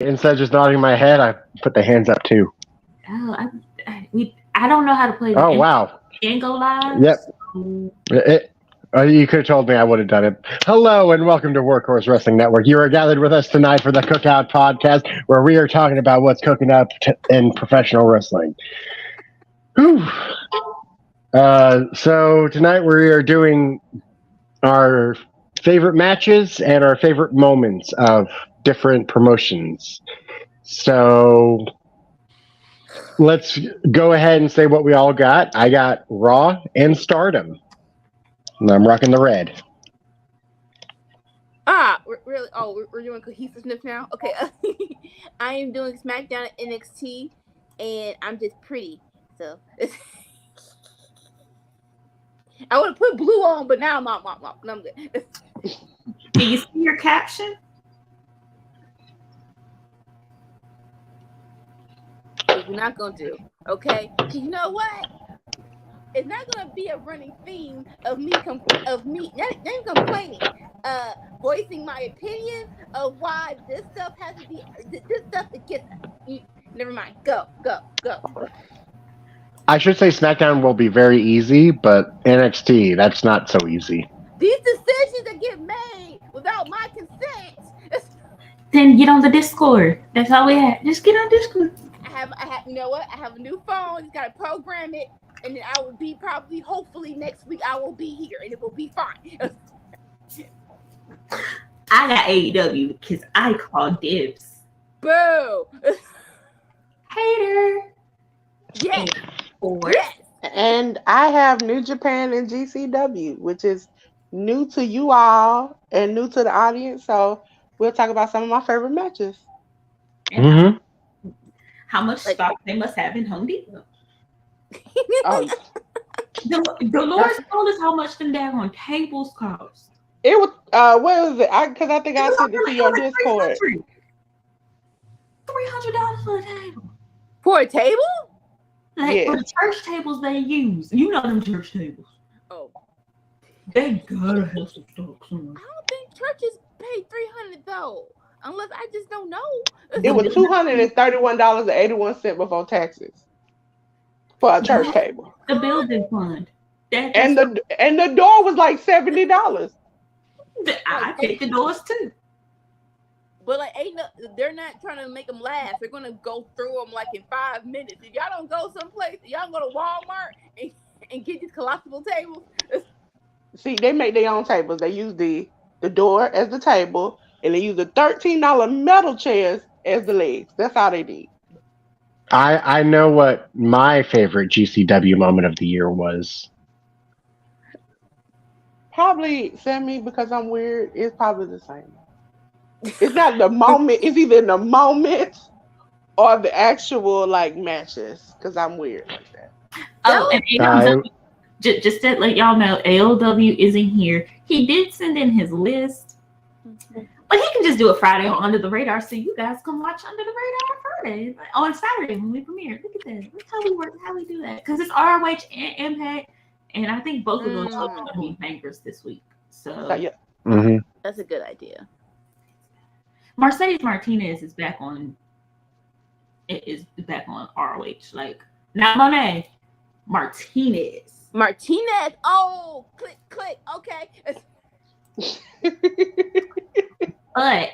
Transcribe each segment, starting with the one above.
instead of just nodding my head, I put the hands up too. Oh, I don't know how to play the Oh wow! Go Live. Yep. So... You could have told me I would have done it. Hello and welcome to Workhorse Wrestling Network. You are gathered with us tonight for the Cookout Podcast, where we are talking about what's cooking up in professional wrestling. Whew. So tonight we are doing our favorite matches and our favorite moments of different promotions. So let's go ahead and say what we all got. I got Raw and Stardom. And I'm rocking the red. We're doing cohesiveness now? Okay. I am doing SmackDown at NXT, and I'm just pretty. So I would have put blue on, but now I'm good. Do you see your caption? We're not gonna do, okay? You know what? It's not gonna be a running theme of me not complaining, voicing my opinion of why this stuff has to be. This stuff gets. Never mind. Go. I should say SmackDown will be very easy, but NXT, that's not so easy. These decisions that get made without my consent. Then get on the Discord. That's all we have. Just get on Discord. I have. You know what? I have a new phone. Just gotta program it, and then I will be hopefully next week. I will be here, and it will be fine. I got AEW because I call dibs. Boo! Hater. Yes. Yes. And I have New Japan and GCW, which is new to you all and new to the audience. So we'll talk about some of my favorite matches. Mm-hmm. How much stock they must have in Home Depot? Oh, the Lord told us how much them daggone tables cost. it was what was it? Because I think I sent it to your Discord. $300 for a table. For a table? Like for the church tables they use. You know them church tables. Oh. They gotta have some stock somewhere. I don't think churches pay $300 though. Unless I just don't know. It was $231.81 before taxes for a church table. The building fund. And the door was like $70. I picked the doors too. But like, they're not trying to make them last. They're gonna go through them like in 5 minutes. If y'all don't go someplace, y'all go to Walmart and get these collapsible tables. See, they make their own tables. They use the door as the table, and they use the $13 metal chairs as the legs. That's all they did. I know what my favorite GCW moment of the year was. Probably Sammy, because I'm weird. It's probably the same. It's not the moment. It's either the moment or the actual like matches. Because I'm weird like that. Oh, and ALW, just to let y'all know, ALW isn't here. He did send in his list, but he can just do it Friday on Under the Radar, so you guys can watch Under the Radar on Friday, on Saturday when we premiere. Look at that. That's how we work. How we do that? Because it's ROH and Impact, and I think both of those are going to be bangers this week. So yeah. Mm-hmm. That's a good idea. Mercedes Martinez is back on. It is back on ROH. Like not Monet, Martinez. Oh, click. Okay. But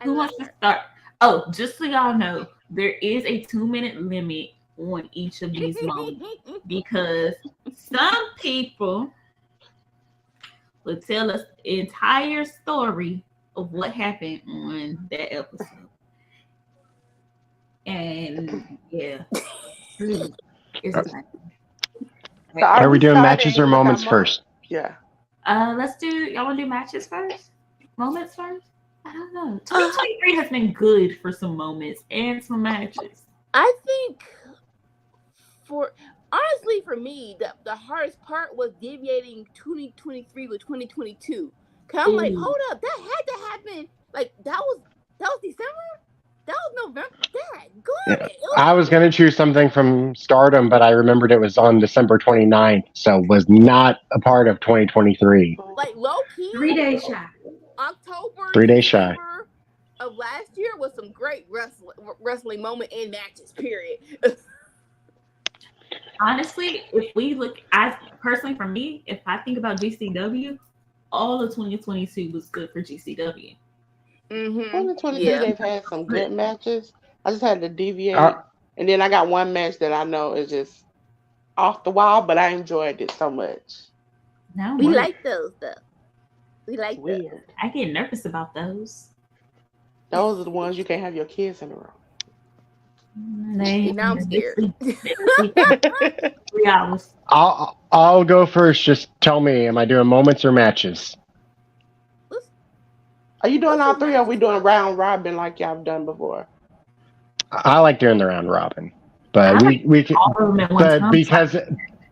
who wants to start? Oh, just so y'all know, there is a 2-minute limit on each of these moments because some people will tell us the entire story of what happened on that episode. And yeah. So are we doing matches or moments first? Yeah. Let's do. Y'all want to do matches first? Moments first? I don't know. 2023 has been good for some moments and some matches. I think honestly for me, the hardest part was deviating 2023 with 2022. Cause I'm like, hold up, that had to happen. Like that was December. That was November. That good. Yeah. I was going to choose something from Stardom, but I remembered it was on December 29th, so was not a part of 2023. Like low key. 3 days shy. October. 3 days shy. of last year was some great wrestling moment and matches. Period. Honestly, if we look, I personally, for me, if I think about GCW, all of 2022 was good for GCW. 2023, Yeah. they've had some good matches. I just had to deviate, Uh, and then I got one match that I know is just off the wall, but I enjoyed it so much. Now We what? like those though. We It's like those. weird. I get nervous about those. Those are the ones you can't have your kids in the room. And now I'm scared. They sleep 3 hours. I'll go first. Just tell me, am I doing moments or matches? Are you doing What's all the three, or are we matches doing like? round robin like y'all done before? I like doing the round robin, but I we can, All of them at one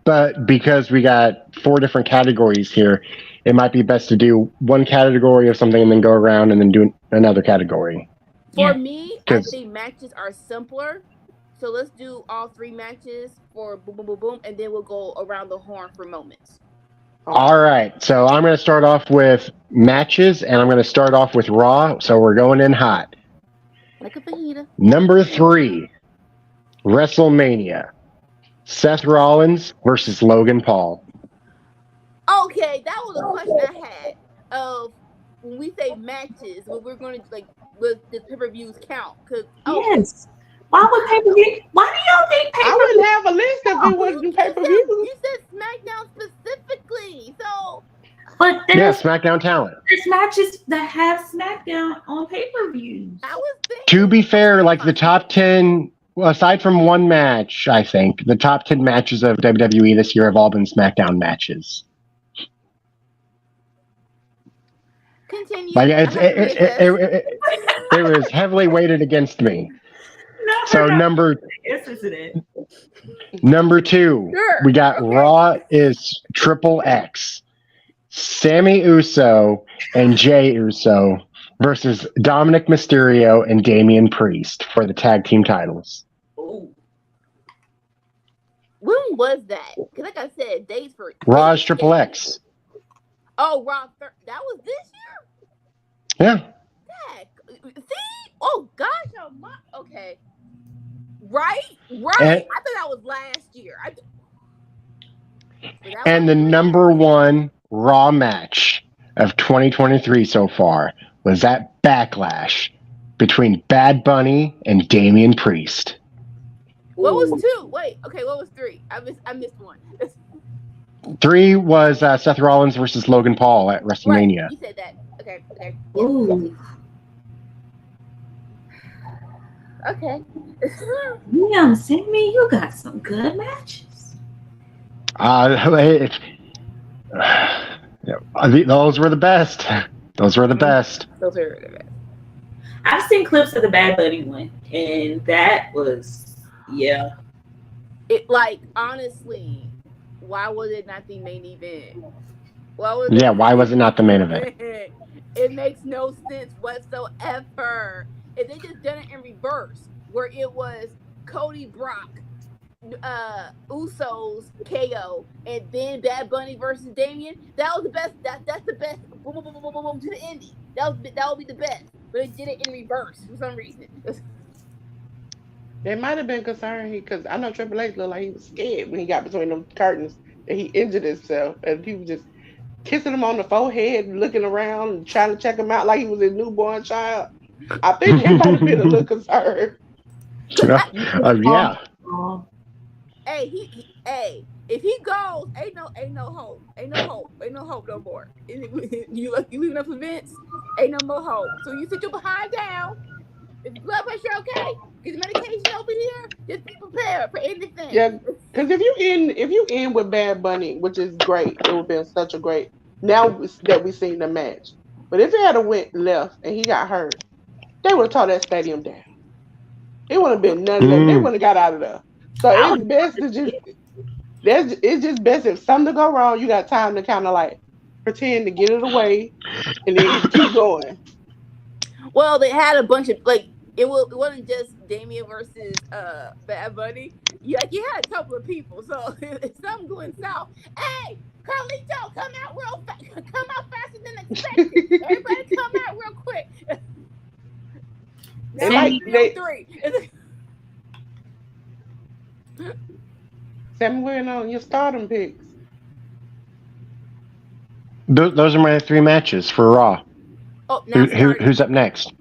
but because we got 4 different categories here, it might be best to do one category of something and then go around and then do another category. For Yeah. me, I 'Cause- think matches are simpler. So let's do all 3 matches for boom, boom, boom, boom, and then we'll go around the horn for moments. All right, so I'm going to start off with matches, and I'm going to start off with Raw. So we're going in hot. Like a fajita. Number 3, WrestleMania. Seth Rollins versus Logan Paul. Okay, that was a question I had of when we say matches, what we're going to like, with the pay-per-views count? Because Yes. Why would pay-per-view? Why do y'all think I pay-per-view? wouldn't have a list if it wasn't pay per view. you said SmackDown specifically, so But Yeah, there's SmackDown talent. matches that have SmackDown on pay-per-views. I was thinking. To be fair, like the top 10, well, aside from one match, I think, the top 10 matches of WWE this year have all been SmackDown matches. Continue. Like I have to reassess. it was heavily weighted against me. So number 2, Sure, we got okay. Raw is Triple X, Sammy Uso and Jay Uso versus Dominic Mysterio and Damian Priest for the tag team titles. Ooh. When was that? Because like I said, dates for Raw is Triple X. Oh, Raw. That was this year. Yeah. Heck. See? Oh gosh, oh my. Okay. Right. And- I thought that was last year. And the number 1 Raw match of 2023 so far was that Backlash between Bad Bunny and Damian Priest. What was 2? Wait. Okay. What was 3? I missed one. 3 was Seth Rollins versus Logan Paul at WrestleMania. Right. You said that. Okay. Ooh. Okay. Damn, Sammy, you got some good matches. Those were the best. Those were the best. Those are the best. I've seen clips of the Bad Bunny one, and that was It like honestly, why was it not the main event? Why was it not the main event? It makes no sense whatsoever. If they just done it in reverse, where it was Cody Brock, Usos, KO, and then Bad Bunny versus Damian, that was the best. That's the best. Boom, boom, boom, boom, boom, boom, to the indie. That would be the best. But it did it in reverse for some reason. They might have been concerned because I know Triple H looked like he was scared when he got between them curtains and he injured himself, and he was just kissing him on the forehead, looking around and trying to check him out like he was a newborn child. I think he might have been a little concerned. Yeah. Hey, if he goes, ain't no hope, ain't no hope no more. You leaving up for Vince, ain't no more hope. So you sit your behind down. If your blood pressure okay, get the medication over here. Just be prepared for anything. Yeah, because if you end with Bad Bunny, which is great, it would have been such a great. Now that we've seen the match, but if it had went left and he got hurt, they would have tore that stadium down. It would have been none of that. They would have got out of there. So it's best to just. It's just best if something go wrong, you got time to kind of like pretend to get it away and then keep going. Well, they had a bunch of like it wasn't just Damian versus Bad Bunny. You had a couple of people, so if something going south, hey, Carlito, come out real fast, come out faster than expected. Everybody come out real quick. They like they. 3. Sammy, we're on your stardom picks. Those are my 3 matches for Raw. Oh, now Who's up next?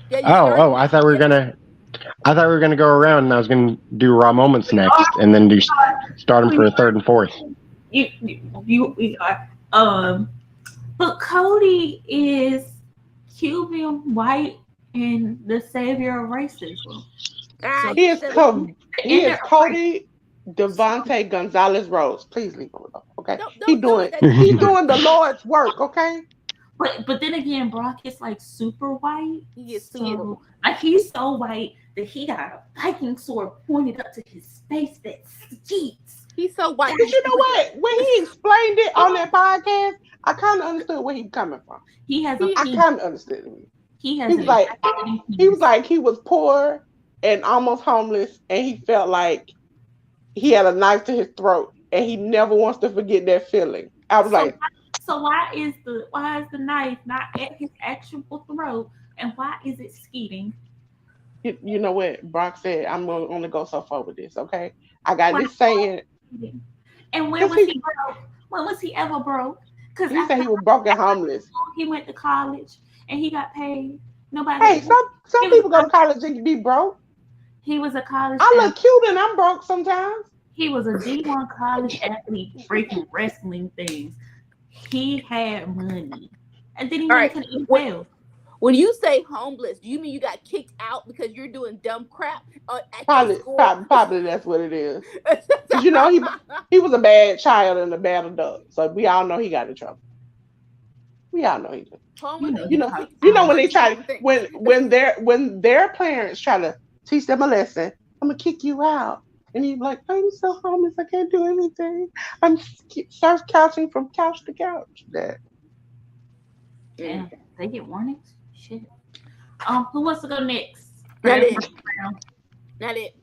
Yeah, you Oh, I thought we were gonna go around, and I was gonna do Raw moments next, and then do start them for a third and fourth. We are. But Cody is Cuban, white, and the savior of racism. He is Cody Devontae Gonzalez Rose. Please leave him alone, okay? He's doing the Lord's work, okay? But then again, Brock is like super white. He is so like he's so white that he got a Viking sword pointed up to his face that skeets. He's so white. But you know what? When he explained it on that podcast, I kind of understood where he was coming from. I kind of understood him. He was like he was poor and almost homeless, and he felt like he had a knife to his throat, and he never wants to forget that feeling. I was like, so why is the knife not at his actual throat, and why is it skeeting? You know what Brock said? I'm going to only go so far with this, okay? I got this saying. And when was he broke? When was he ever broke? Because he said he was broke and homeless. He went to college and he got paid. Nobody. Hey, some people go to college and be broke. He was a college. I look cute and I'm broke sometimes. He was a D1 college athlete, freaking wrestling things. He had money, and then he went to the NFL. When you say homeless, do you mean you got kicked out because you're doing dumb crap? Probably that's what it is. Because you know he was a bad child and a bad adult, so we all know he got in trouble. We all know he did. You know when they try when their parents try to teach them a lesson, I'm gonna kick you out, and you're like, I'm so homeless, I can't do anything. I'm surf couching from couch to couch. That. Yeah, they get warnings. Shit. Who wants to go next? Not it.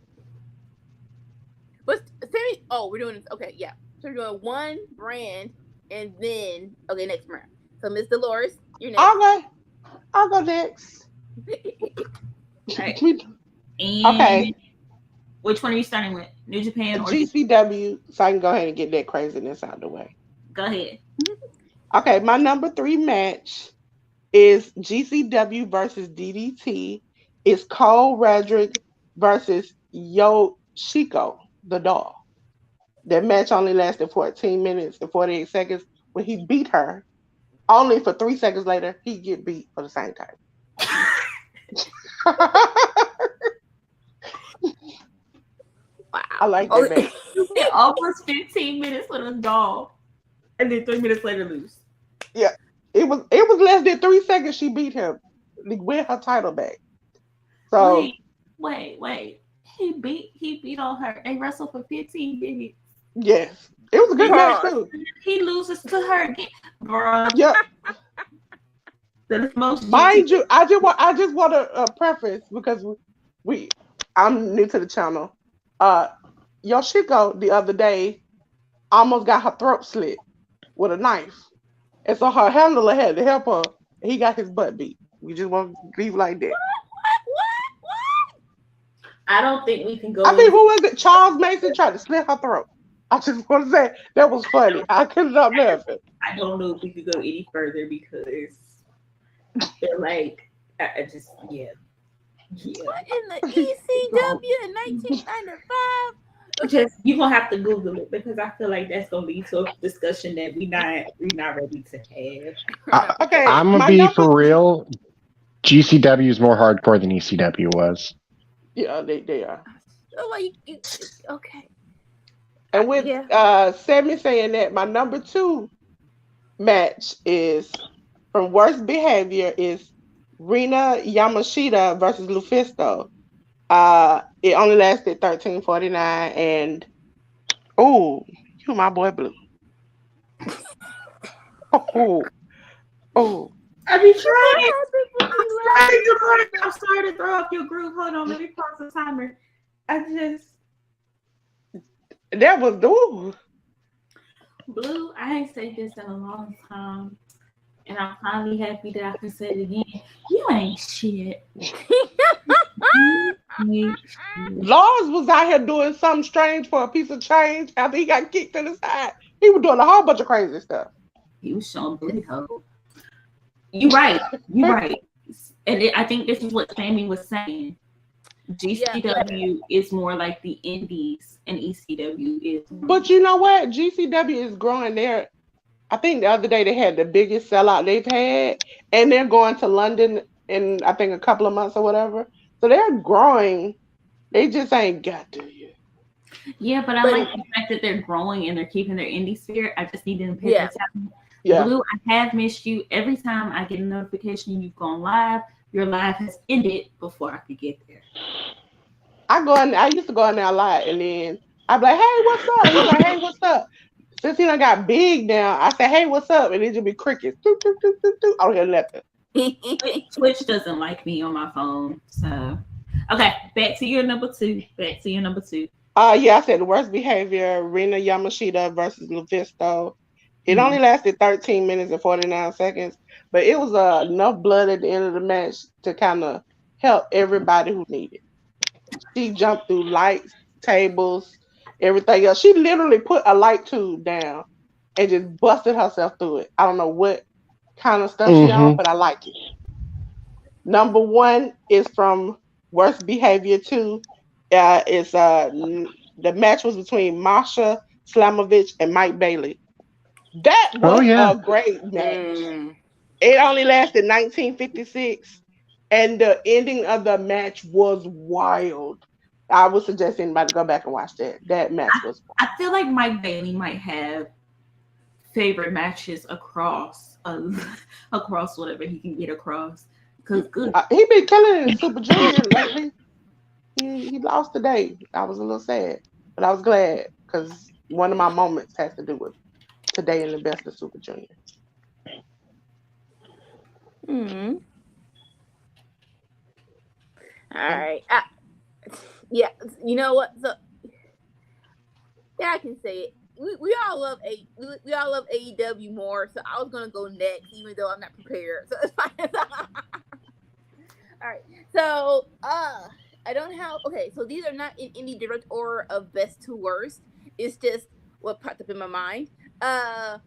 What's Sammy? Oh, we're doing this. Okay, yeah. So we're doing one brand and then next round. So Miss Dolores, you're next. I'll go next. Right. Okay. Which one are you starting with? New Japan or GCW? So I can go ahead and get that craziness out of the way. Go ahead. Okay, my number 3 match is GCW versus DDT. It's Cole Radrick versus Yoshiko, the doll. That match only lasted 14 minutes and 48 seconds. When he beat her, only for 3 seconds later, he get beat for the same time. Wow. I like that match. Almost 15 minutes with a doll, and then 3 minutes later lose. Yeah. It was less than 3 seconds she beat him to win her title back. So wait. He beat on her. They wrestled for 15 minutes. Yes. It was a good match too. He loses to her again. Bro. Yep. That most mind you, I just want to preface because I'm new to the channel. Yoshiko the other day almost got her throat slit with a knife. And so her handler had to help her. He got his butt beat. We just want to leave like that. What? I don't think we can go. I think who was it? Charles Mason tried to slit her throat. I just want to say that was funny. I couldn't stop laughing. I don't know if we could go any further because I feel like I just What in the ECW in 1995? Just you're gonna have to Google it because I feel like that's gonna lead to a discussion that we're not ready to have. Okay, I'm gonna be for real. GCW is more hardcore than ECW was. Yeah, they are. Okay. And with Sammy saying that, my number 2 match is from Worst Behavior is Rina Yamashita versus Lufisto. It only lasted 13:49, and you my boy Blue. I be trying. I'm sorry to throw off your groove. Hold on, let me pause the timer. That was Blue. I ain't said this in a long time, and I'm finally happy that I can say it again. You ain't shit. You ain't shit. Lars was out here doing something strange for a piece of change after he got kicked to the side. He was doing a whole bunch of crazy stuff. He was showing booty hole. You right. You right. And I think this is what Sammy was saying. GCW is more like the indies, and ECW is. But you know what? GCW is growing there. I think the other day they had the biggest sellout they've had, and they're going to London in I think a couple of months or whatever. So they're growing. They just ain't got to yet. Yeah, but I like the fact that they're growing and they're keeping their indie spirit. I just need them to pay attention. Yeah. Blue, I have missed you. Every time I get a notification you've gone live, your live has ended before I could get there. I used to go in there a lot, and then I'd be like, "Hey, what's up?" He's like, "Hey, what's up?" Since he done got big now, I say, "Hey, what's up?" And it just be crickets. Doot, doot, doot, doot, doot. I don't hear nothing. Twitch doesn't like me on my phone, so okay. Back to your number two. Yeah, I said the worst behavior: Rina Yamashita versus Lufisto. It only lasted 13 minutes and 49 seconds, but it was enough blood at the end of the match to kind of help everybody who needed. She jumped through lights, tables, everything else. She literally put a light tube down and just busted herself through it. I don't know what kind of stuff she on, but I like it. Number one is from Worst Behavior 2. It's the match was between Masha Slamovich and Mike Bailey. That was a great match. It only lasted 1956, and the ending of the match was wild. I would suggest anybody go back and watch that. That match was wild. I feel like Mike Bailey might have favorite matches across whatever he can get across. Because he been killing it in Super Junior lately. He lost today. I was a little sad, but I was glad because one of my moments has to do with today in the best of Super Junior. All right. Yeah, you know what? So yeah, I can say it. We all love AEW more, so I was gonna go next, even though I'm not prepared. So it's fine. All right. So I don't have. Okay, so these are not in any direct order of best to worst. It's just what popped up in my mind. You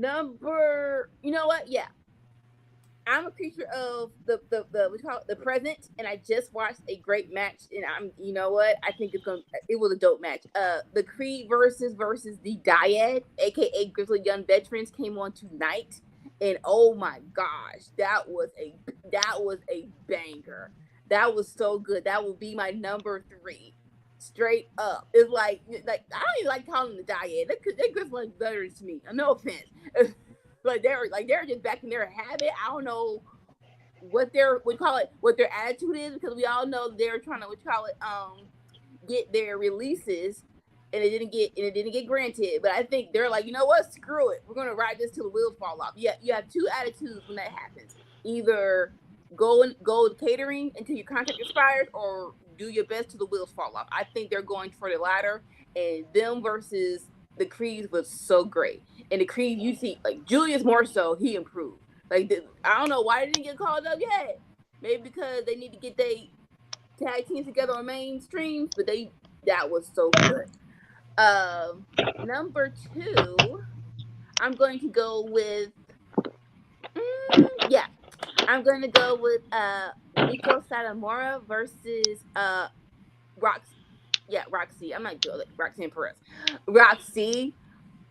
know what? Yeah. I'm a creature of the we call it the present, and I just watched a great match, and you know what? I think it was a dope match. The Creed versus the Dyad, aka Grizzly Young Veterans, came on tonight, and oh my gosh, that was a banger. That was so good. That will be my number 3. Straight up. It's like I don't even like calling them the Dyad. They're Grizzly Young Veterans to me. No offense. Like they're just back in their habit. I don't know what their attitude is, because we all know they're trying to get their releases, and it didn't get granted. But I think they're like, you know what, screw it, we're gonna ride this till the wheels fall off. Yeah, you have two attitudes when that happens: either go catering until your contract expires, or do your best till the wheels fall off. I think they're going for the latter, and them versus the Creed was so great. And the Creed, you see, like Julius more so, he improved. Like I don't know why they didn't get called up yet. Maybe because they need to get their tag teams together on mainstream. But that was so good. Number 2, I'm going to go with I'm going to go with Nico Satomura versus Roxy. I'm not good at Roxanne Perez. Roxy.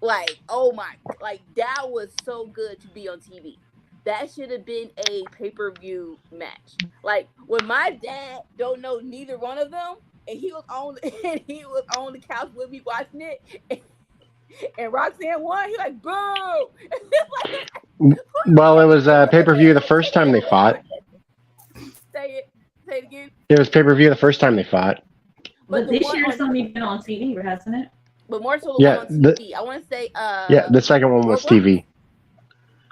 Like, oh my, like that was so good to be on TV. That should have been a pay-per-view match. Like when my dad don't know neither one of them, and he was on the couch with me watching it, and Roxanne won. He like, boo! Well, it was pay-per-view the first time they fought. Say it again. It was pay-per-view the first time they fought. But this year it's only been on TV, hasn't it? But more so the one on TV. I want to say the second one was Roblox? TV.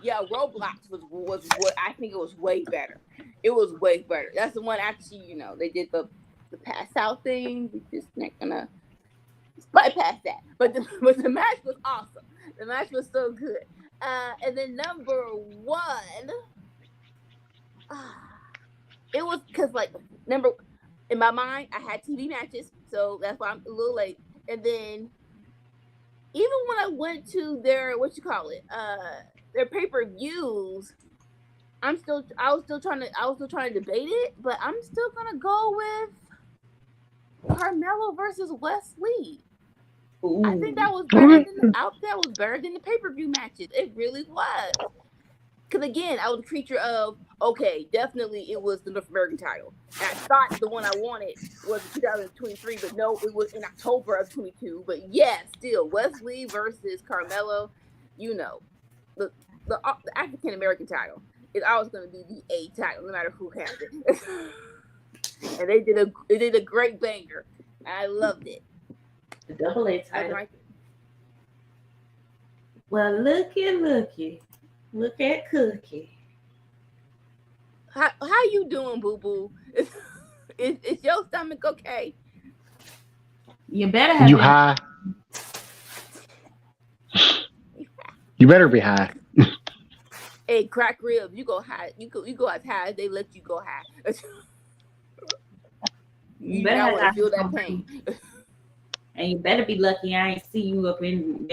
Yeah, Roblox was what I think it was way better. It was way better. That's the one actually, they did the pass out thing. We just not gonna bypass that. But the match was awesome. The match was so good. And then number one, it was because like in my mind I had TV matches, so that's why I'm a little late. And then even when I went to their their pay-per-views, I was still trying to debate it, but I'm still gonna go with Carmelo versus Wesley. Ooh. I think that was better than the pay-per-view matches. It really was. Because again, I was a creature of, okay, definitely it was the North American title. And I thought the one I wanted was 2023, but no, it was in October of 22. But yeah, still, Wesley versus Carmelo, you know, the African American title is always going to be the A title, no matter who has it. And they did a great banger. I loved it. The double A title. Right. Well, looky. Look at Cookie. How you doing, boo boo? Is your stomach okay? You better have you high. You better be high. Hey, crack ribs, you go high. You go as high as they let you go high. You better want to feel that pain. And you better be lucky I ain't see you up in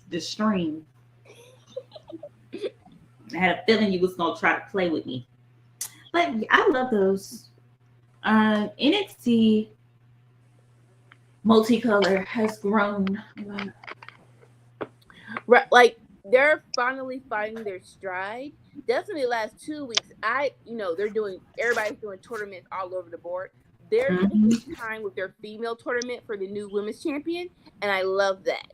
the stream. I had a feeling you was gonna try to play with me, but I love those. NXT multicolor has grown. Right, like they're finally finding their stride. Definitely, the last 2 weeks, everybody's doing tournaments all over the board. They're taking time with their female tournament for the new women's champion, and I love that.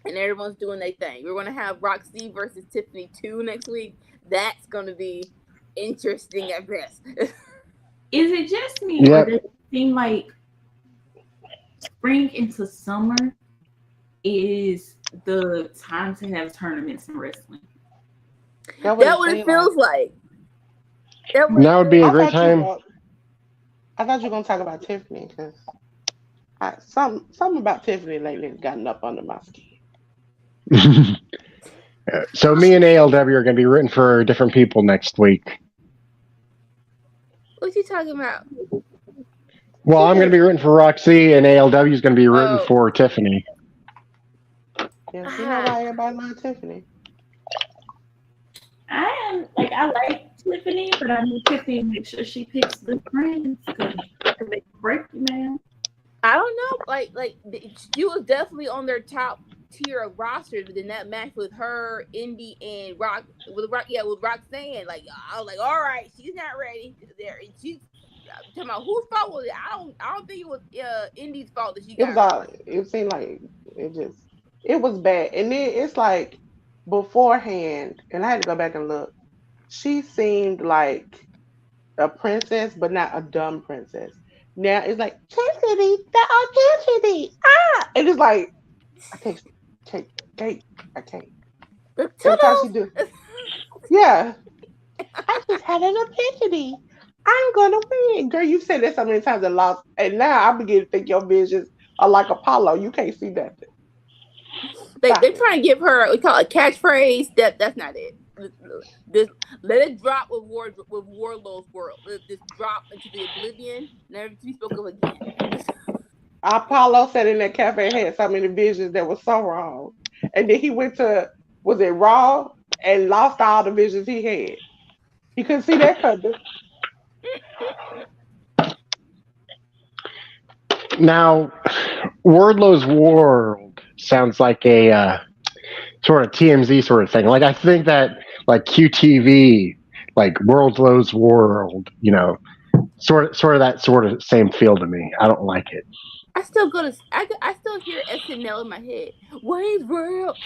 And everyone's doing their thing. We're going to have Roxy versus Tiffany 2 next week. That's going to be interesting at best. Is it just me, or does it seem like spring into summer is the time to have tournaments in wrestling? That's what it feels like. That would be a great time. I thought you were going to talk about Tiffany, because something about Tiffany lately has gotten up under my skin. So me and ALW are going to be rooting for different people next week. What you talking about? Well, I'm going to be rooting for Roxy, and ALW is going to be rooting for Tiffany. Yeah, you know why everybody loves Tiffany? I like Tiffany, but I need Tiffany to make sure she picks the friends, because it can make a break, man. I don't know. Like she was definitely on their top tier of rosters, but then that match with her, Indy, and with Roxanne, like I was like, all right, she's not ready. There, and she's talking about whose fault was it? I don't think it was Indy's fault that she got. It seemed like it was bad, and then it's like beforehand, and I had to go back and look. She seemed like a princess, but not a dumb princess. Now it's like Tiffany, the audacity, and it's like I can't. Every time she do, yeah. I just had an epiphany. I'm gonna win, girl. You said that so many times and lost, and now I begin to think your visions are like Apollo. You can't see nothing. They're trying to give her we call it a catchphrase. That's not it. Let it drop with Warlow's world. Let this drop into the oblivion, never to be spoken of again. Apollo sat in that cafe and had so many visions that were so wrong. And then he went to, was it Raw, and lost all the visions he had. You couldn't see that coming. Now, Wardlow's World sounds like a sort of TMZ sort of thing. Like, I think that, like, QTV, like, Wardlow's World, you know, sort of that sort of same feel to me. I don't like it. I still hear SNL in my head. Wayne's World.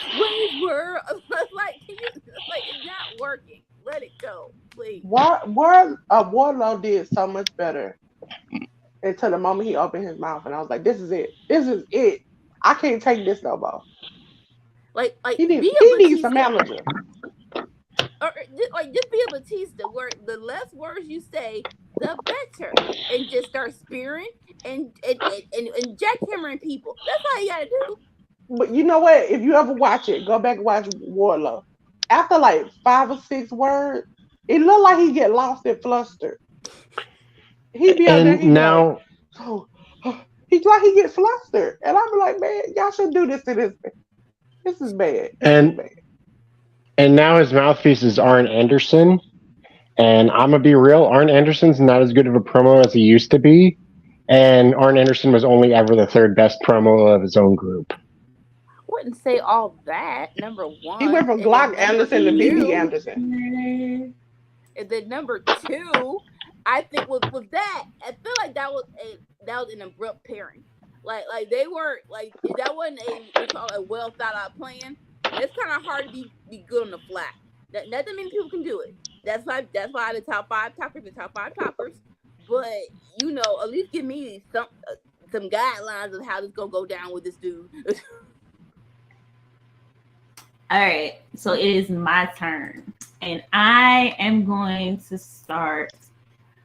Like, it's not working. Let it go, please. Wardlow did so much better until the moment he opened his mouth, and I was like, "This is it. This is it. I can't take this no more." Like he needs a manager. Or just be a Batista, where the less words you say, the better, and just start spearing and jackhammering people. That's all you gotta do. But you know what? If you ever watch it, go back and watch Warlow. After like 5 or 6 words, it looked like he get lost and flustered. He be out there, And he be like, now, oh, he's like he get flustered. And I be like, man, y'all should do this to this. This is bad. This is and bad. and now his mouthpiece is Arn Anderson. And I'm gonna be real, Arn Anderson's not as good of a promo as he used to be. And Arn Anderson was only ever the third best promo of his own group. Wouldn't say all that. Number one. He went from And then Glock number Anderson to BB two- Anderson. And then number two, I think was that. I feel like that was an abrupt pairing. Like they weren't like that wasn't a well thought out plan. And it's kind of hard to be good on the flat. That doesn't mean people can do it. That's why the top five toppers. But at least give me some guidelines of how this gonna go down with this dude. All right, so it is my turn, and I am going to start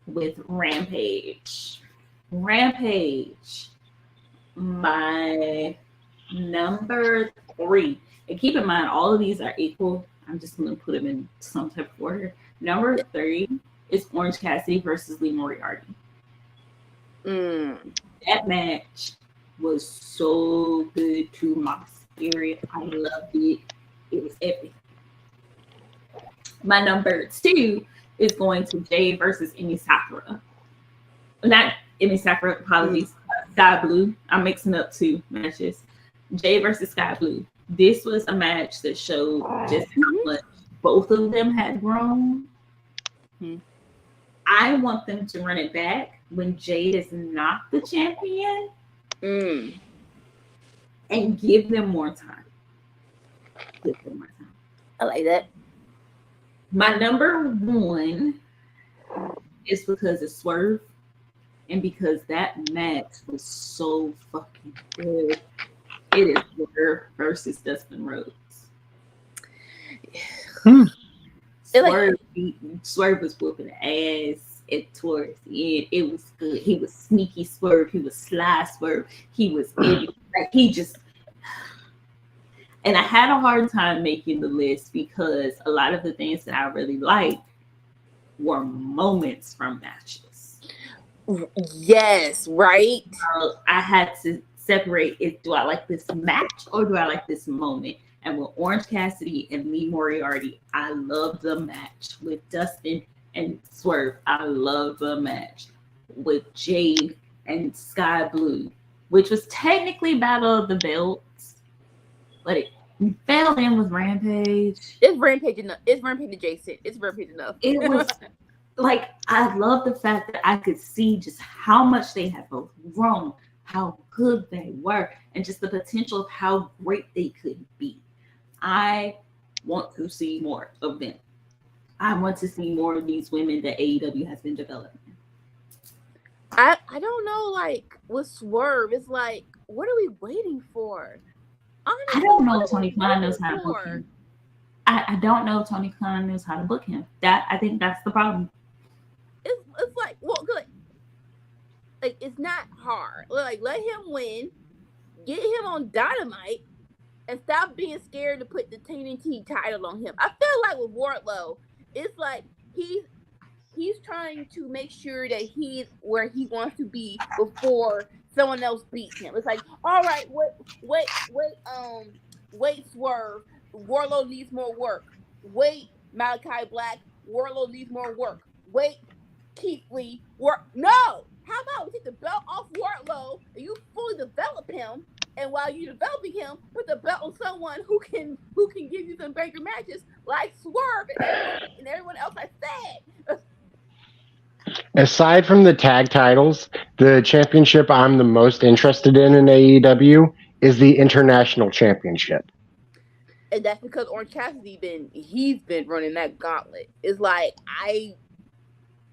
with Rampage. Rampage, my number 3. And keep in mind, all of these are equal. I'm just going to put them in some type of order. Number 3 is Orange Cassidy versus Lee Moriarty. That match was so good to my spirit. I loved it. It was epic. My number 2 is going to Jade versus Emi Sakura. Not Emi Sakura, apologies. Sky Blue. I'm mixing up 2 matches. Jade versus Sky Blue. This was a match that showed just how much both of them had grown. I want them to run it back when Jade is not the champion and give them more time. I like that. My number 1 is because of Swerve and because that match was so fucking good. It is Swerve versus Dustin Rhodes. Swerve was whooping ass towards the end. It was good. He was sneaky Swerve. He was sly Swerve. He was and I had a hard time making the list because a lot of the things that I really liked were moments from matches. Yes, right. I had to separate it. Do I like this match or do I like this moment? And with Orange Cassidy and Lee Moriarty, I love the match. With Dustin and Swerve, I love the match. With Jade and Sky Blue, which was technically Battle of the Belts, but it fell in with Rampage. It's Rampage enough. It's Rampage adjacent. It's Rampage enough. It was like, I love the fact that I could see just how much they had both grown, how good they were, and just the potential of how great they could be. I want to see more of them. I want to see more of these women that AEW has been developing. I don't know, like with Swerve, it's like, what are we waiting for? Honestly, I don't know if Tony Khan knows how to book him. I don't know if Tony Khan knows how to book him. I think that's the problem. It's like, well, good. Like, it's not hard. Like, let him win, get him on Dynamite, and stop being scared to put the TNT title on him. I feel like with Wardlow, it's like he's trying to make sure that he's where he wants to be before someone else beats him. It's like, all right, wait, Swerve, Wardlow needs more work. Wait, Malachi Black, Wardlow needs more work. Wait, Keith Lee, no! How about we take the belt off Wardlow and you fully develop him, and while you're developing him, put the belt on someone who can give you some bigger matches like Swerve and everyone else I said. Aside from the tag titles, the championship I'm the most interested in AEW is the International Championship. And that's because Orange Cassidy he's been running that gauntlet. It's like, I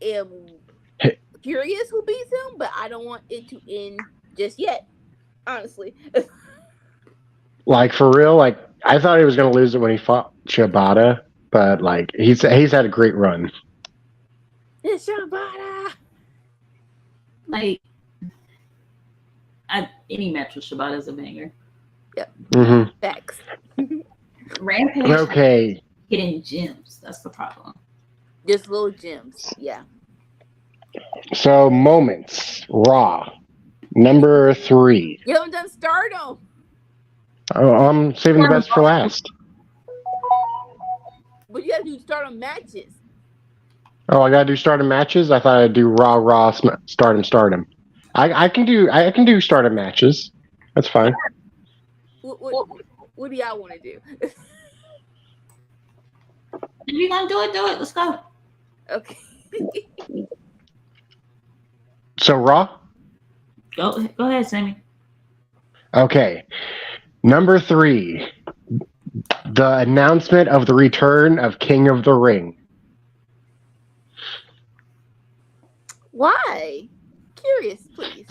am curious who beats him, but I don't want it to end just yet, honestly. Like, for real, like, I thought he was going to lose it when he fought Shibata, but like he's had a great run. It's Shibata. Like, any match with Shibata is a banger. Mm-hmm. Facts. Rampage Okay. hitting gems. That's the problem. Just little gems. Yeah. So moments. Raw. Number 3. You haven't done Stardom. Oh, I'm saving the best for last. But you have to do Stardom matches. Oh, I gotta do Stardom matches. I thought I'd do Raw, Stardom. I can do Stardom matches. That's fine. What do y'all want to do? If you're gonna do it. Let's go. Okay. So Raw. Go ahead, Sammy. Okay. Number 3. The announcement of the return of King of the Ring. Why? Curious, please.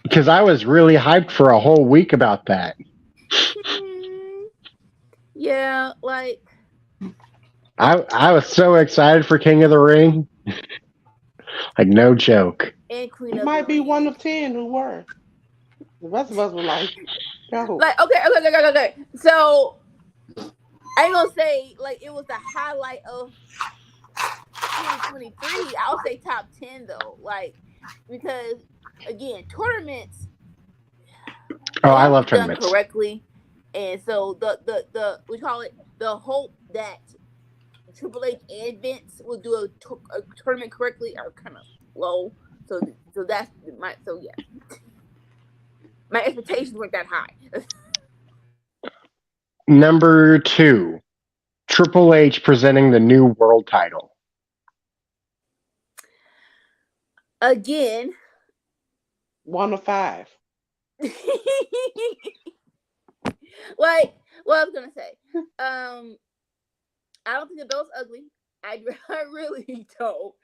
Because I was really hyped for a whole week about that. Yeah, like I was so excited for King of the Ring. Like, no joke. and Queen You of might the be Ring. one of 10 who were. The rest of us were like, no. Like, okay. So I ain't gonna say like it was the highlight of 2023. I'll say top 10 though. Like, because again, tournaments Oh, I love done tournaments. correctly. And so the we call it the hope that Triple H and Vince will do a tournament correctly are kind of low. So that's my my expectations weren't that high. Number 2. Triple H presenting the new world title. Again, 1 of 5. like what I was gonna say. I don't think the belt's ugly. I really don't.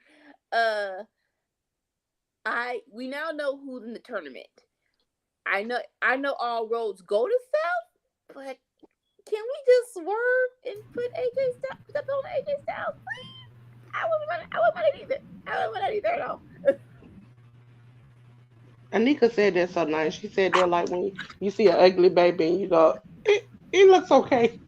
We now know who's in the tournament. I know all roads go to South, but can we just swerve and put AJ Styles, put the belt on AJ Styles, please? I wouldn't want it either. I wouldn't want it either at all. Anika said that so nice. She said that like when you see an ugly baby and you go, it looks okay.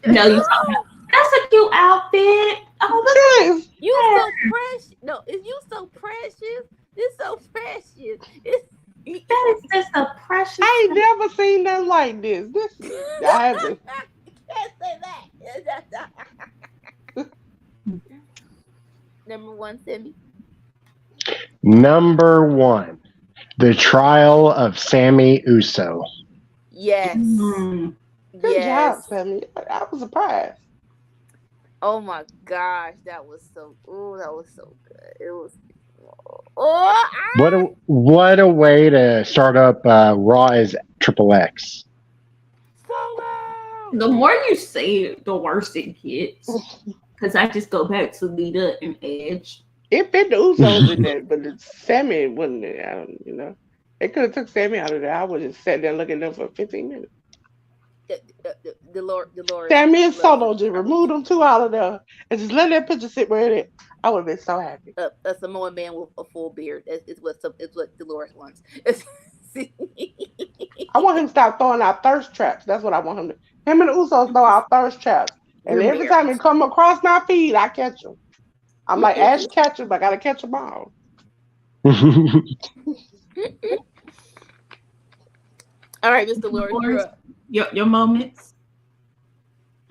No, you talking about that's a cute outfit. Oh, look. Yes. You so precious. No, is you so precious? It's so precious. That is just a precious. I ain't never seen nothing like this. I haven't. Can't say that. Number 1, Sammy. Number 1. The trial of Sammy Uso. Yes. Mm. Good Yes. job, Sammy. I was surprised. Oh my gosh, that was so good. It was. What a way to start up Raw as Triple X. Solo. The more you say it, the worse it gets. Because I just go back to Lita and Edge. It fit the Usos in there, but Sammy wouldn't. They could have took Sammy out of there. I would have sat there looking at them for 15 minutes. Dolores. Sammy and Solo, just remove them 2 out of there and just let that picture sit where it is. I would have been so happy. A Samoan man with a full beard is what Dolores wants. I want him to stop throwing out thirst traps. That's what I want him to. Him and the Usos throw out thirst traps. And You're every time he come across my feed, I catch him. I'm like Ash Ketchum, I gotta catch them all. All right, Mr. Dolores, your moments.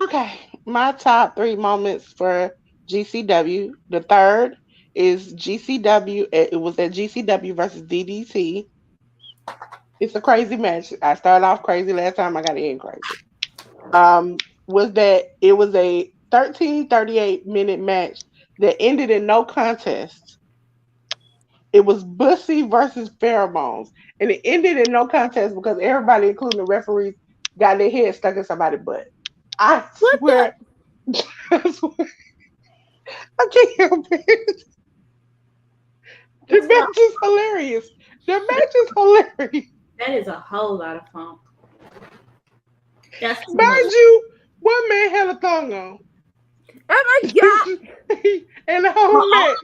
Okay, my top 3 moments for GCW. The third is GCW. It was at GCW versus DDT. It's a crazy match. I started off crazy last time. I got to end crazy. Was that it was a 38-minute match that ended in no contest. It was Bussy versus Pheromones, and it ended in no contest because everybody, including the referees, got their head stuck in somebody's butt. I swear, I can't help it. The match is hilarious. That is a whole lot of fun. That's Mind you, one man had a thong on. Oh my god! And the whole match.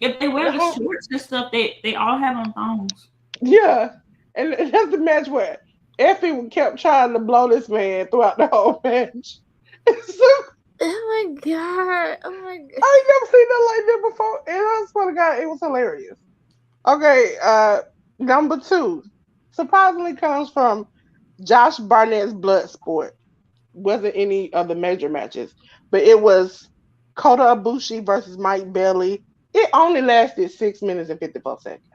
If they wear the shorts and stuff, they all have on thongs. Yeah. And that's the match where Effie kept trying to blow this man throughout the whole match. So, Oh my god! Oh my god! I ain't never seen that like that before, and I swear to God, it was hilarious. Okay, number 2 surprisingly comes from Josh Barnett's Bloodsport. Wasn't any of the major matches, but it was Kota Ibushi versus Mike Bailey. It only lasted 6 minutes and 54 seconds,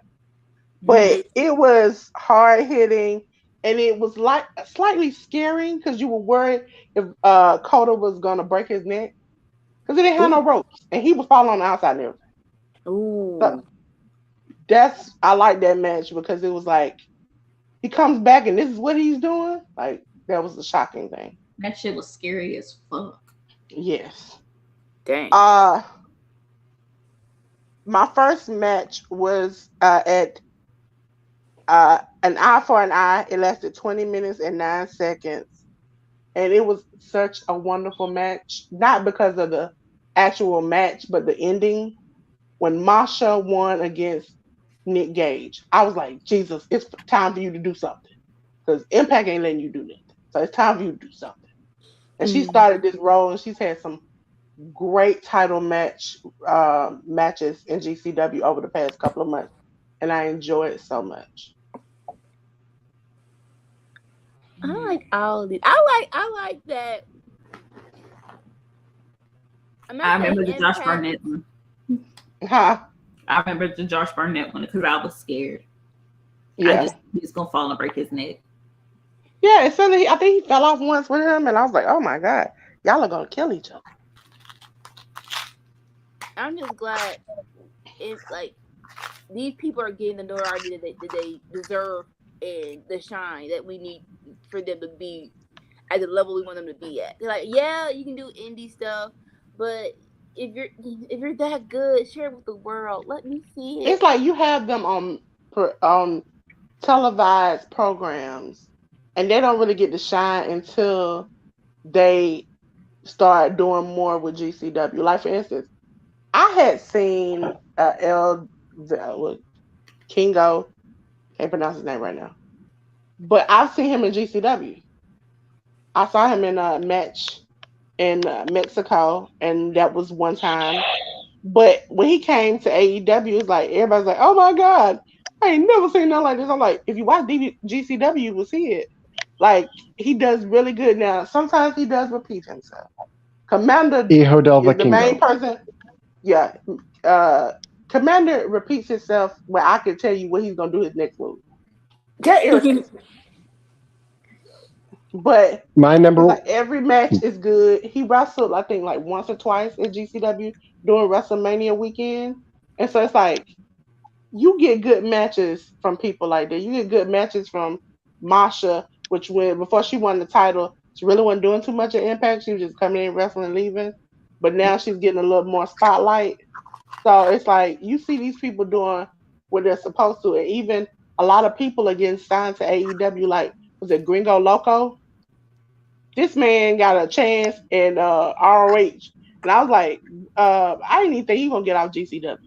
but it was hard hitting, and it was like slightly scary because you were worried if Kota was gonna break his neck because he didn't have no ropes and he was falling on the outside and everything. So Ooh. I like that match because it was like he comes back and this is what he's doing. Like that was the shocking thing. That shit was scary as fuck. Yes. Dang. My first match was at an eye for an eye. It lasted 20 minutes and 9 seconds. And it was such a wonderful match. Not because of the actual match, but the ending. When Masha won against Nick Gage, I was like, Jesus, it's time for you to do something. Because Impact ain't letting you do nothing. So it's time for you to do something. And she started this role, and she's had some great title matches in GCW over the past couple of months. And I enjoy it so much. I like all of these. I like that. I remember the Josh Barnett one. Huh? I remember the Josh Barnett one because I was scared. Yeah. He was gonna fall and break his neck. Yeah, and suddenly I think he fell off once with him, and I was like, oh my God, y'all are gonna kill each other. I'm just glad it's like these people are getting the notoriety that they deserve and the shine that we need for them to be at the level we want them to be at. They're like, yeah, you can do indie stuff, but if you're that good, share it with the world. Let me see it. It's like you have them on televised programs, and they don't really get to shine until they start doing more with GCW. Like for instance, I had seen Kingo, can't pronounce his name right now, but I've seen him in GCW. I saw him in a match in Mexico, and that was one time. But when he came to AEW, it's like everybody's like, "Oh my God, I ain't never seen nothing like this." I'm like, if you watch GCW, you will see it. Like he does really good now. Sometimes he does repeat himself. Commander Hijo del is the main Vikingo. person. Yeah, Commander repeats himself where I can tell you what he's gonna do his next move. That irritates me. But My number like every match is good. He wrestled, I think, like once or twice at GCW during WrestleMania weekend, and so it's like you get good matches from people like that. You get good matches from Masha, which when before she won the title, she really wasn't doing too much of Impact. She was just coming in, wrestling, and leaving. But now she's getting a little more spotlight. So it's like you see these people doing what they're supposed to, and even a lot of people are getting signed to AEW. Like was it Gringo Loco? This man got a chance in ROH, and I was like, I didn't even think he was gonna get out GCW.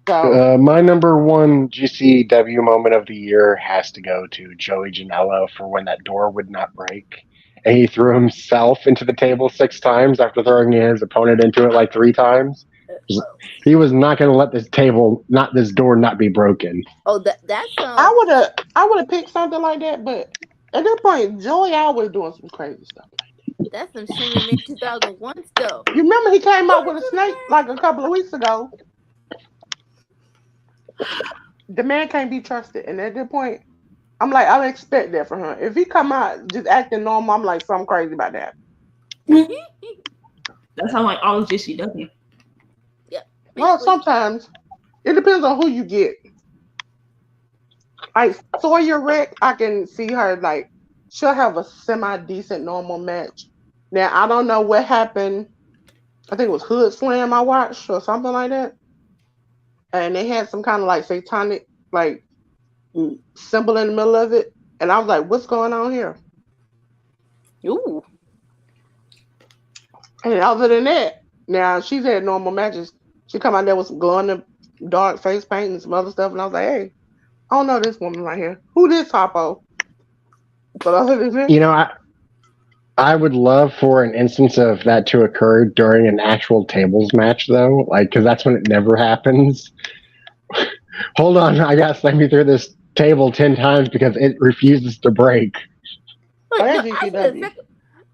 So my number one GCW moment of the year has to go to Joey Janela for when that door would not break. And he threw himself into the table 6 times after throwing his opponent into it like 3 times. He was not going to let this door not be broken. Oh, that's I would have picked something like that, but at that point, Joey always doing some crazy stuff like that. That's some Shimmy Man 2001 stuff. You remember he came out with a snake like a couple of weeks ago. The man can't be trusted, and at that point, I'm like, I would expect that from him. If he come out just acting normal, I'm like, something crazy about that. That's how like all of GCW. Yeah. Well, sometimes it depends on who you get. Like Sawyer Rick, I can see her like she'll have a semi-decent normal match. Now I don't know what happened. I think it was Hood Slam I watched or something like that. And they had some kind of like satanic like symbol in the middle of it. And I was like, what's going on here? Ooh. And other than that, now she's had normal matches. She come out there with some glow in the dark face paint and some other stuff. And I was like, hey, I don't know this woman right here. Who this Topo? But other than this, You know, I would love for an instance of that to occur during an actual tables match, though, like because that's when it never happens. Hold on, I gotta slam you through this table 10 times because it refuses to break. oh, Look, no, that's I said GCW.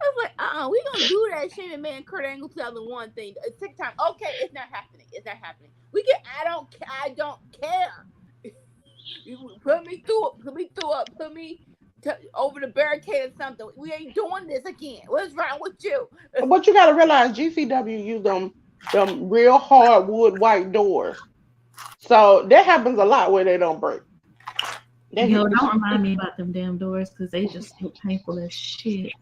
I was like, we gonna do that Shane McMahon Kurt Angle 2001 thing. Second time, okay, it's not happening. It's not happening. We can. I don't care. You put me through it. Put me over the barricade or something. We ain't doing this again. What's wrong with you? But you gotta realize GCW use them real hardwood white doors. So that happens a lot where they don't break. Yo, don't remind me about them damn doors because they just look painful as shit.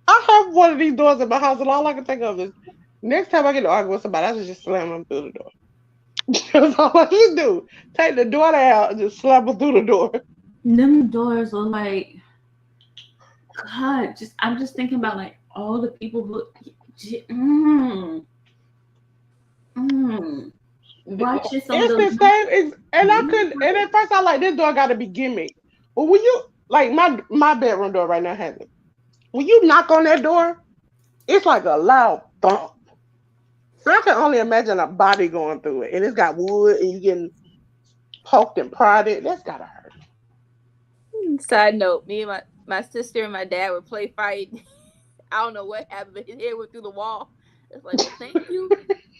I have one of these doors in my house, and all I can think of is next time I get to argue with somebody, I should just slam them through the door. That's all I should do. Take the door out and just slam them through the door. Them doors are like, God, I'm just thinking about like all the people who watching some of It's those. the same, and I couldn't. And at first, I like this door got to be gimmick. But when you like my bedroom door right now has it. When you knock on that door, it's like a loud thump. So I can only imagine a body going through it, and it's got wood, and you getting poked and prodded. That's gotta hurt. Side note: me and my sister and my dad would play fight. I don't know what happened, but his head went through the wall. It's like, well, thank you.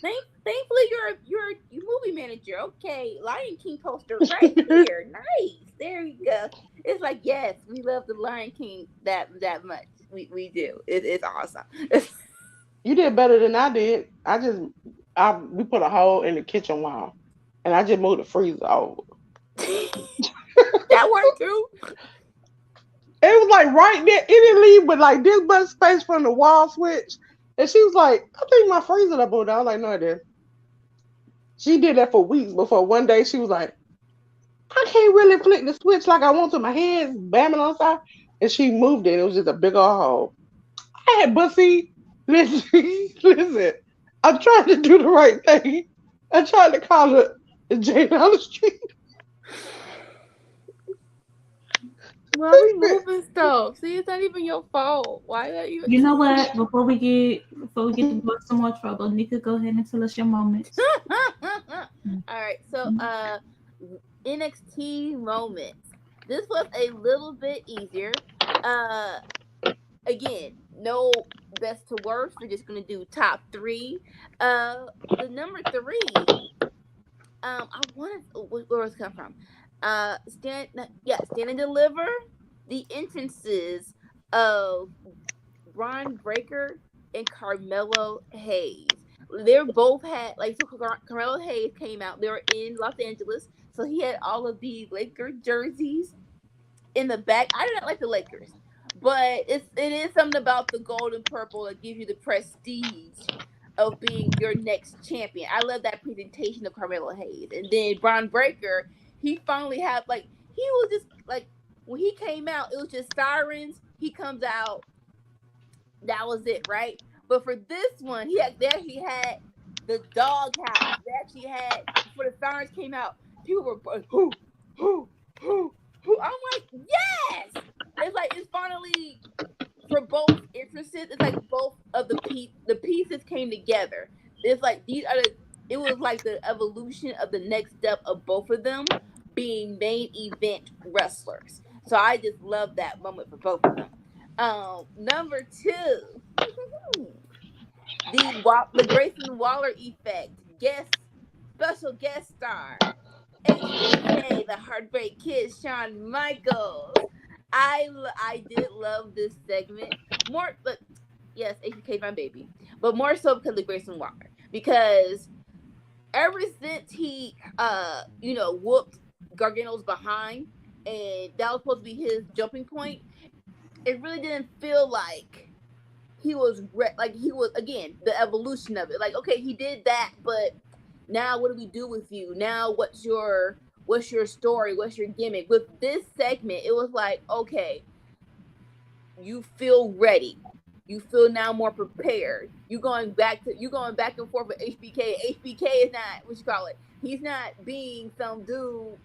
Thankfully, you're a movie manager. Okay, Lion King poster right here. Nice. There you go. It's like, yes, we love the Lion King that much. We do. It's awesome. You did better than I did. We put a hole in the kitchen wall, and I just moved the freezer over. That worked too. It was like right there. It didn't leave but like this much space from the wall switch. And she was like, I think my freezer up over there. I was like, no, it didn't. She did that for weeks before one day she was like, I can't really flick the switch like I want to. My hands bamming on side. And she moved it. It was just a big old hole. I had Bussy. Listen. I'm trying to do the right thing. I tried to call it Jane on the street. Why are we moving stuff? See, it's not even your fault. Why are you? You know what? Before we get into some more trouble, Nika, go ahead and tell us your moments. All right. So, NXT moments. This was a little bit easier. Again, no best to worst. We're just gonna do top 3. The number 3. I wanted. Where was it come from? Stand and Deliver. The entrances of Braun Breaker and Carmelo Hayes. They both had Carmelo Hayes came out. They were in Los Angeles, so he had all of the Lakers jerseys in the back. I do not like the Lakers, but it is something about the gold and purple that gives you the prestige of being your next champion. I love that presentation of Carmelo Hayes. And then Braun Breaker, he finally had he was just like when he came out, it was just sirens. He comes out, that was it, right? But for this one, he actually had the dog house. They actually had before the sirens came out, people were who. I'm like, yes! It's like it's finally for both entrances. It's like both of the pieces came together. It's like it was like the evolution of the next step of both of them being main event wrestlers. So I just love that moment for both of them. Number 2, the Grayson Waller effect. Special guest star, HBK, the Heartbreak Kid, Shawn Michaels. I did love this segment more, but yes, HBK my baby, but more so because of Grayson Waller. Because ever since he whooped Gargano's behind, and that was supposed to be his jumping point, it really didn't feel like he was again the evolution of it. Like, okay, he did that, but now what do we do with you? Now what's your story? What's your gimmick? With this segment, it was like, okay, you feel ready. You feel now more prepared. You going back and forth with HBK. HBK is not what you call it. He's not being some dude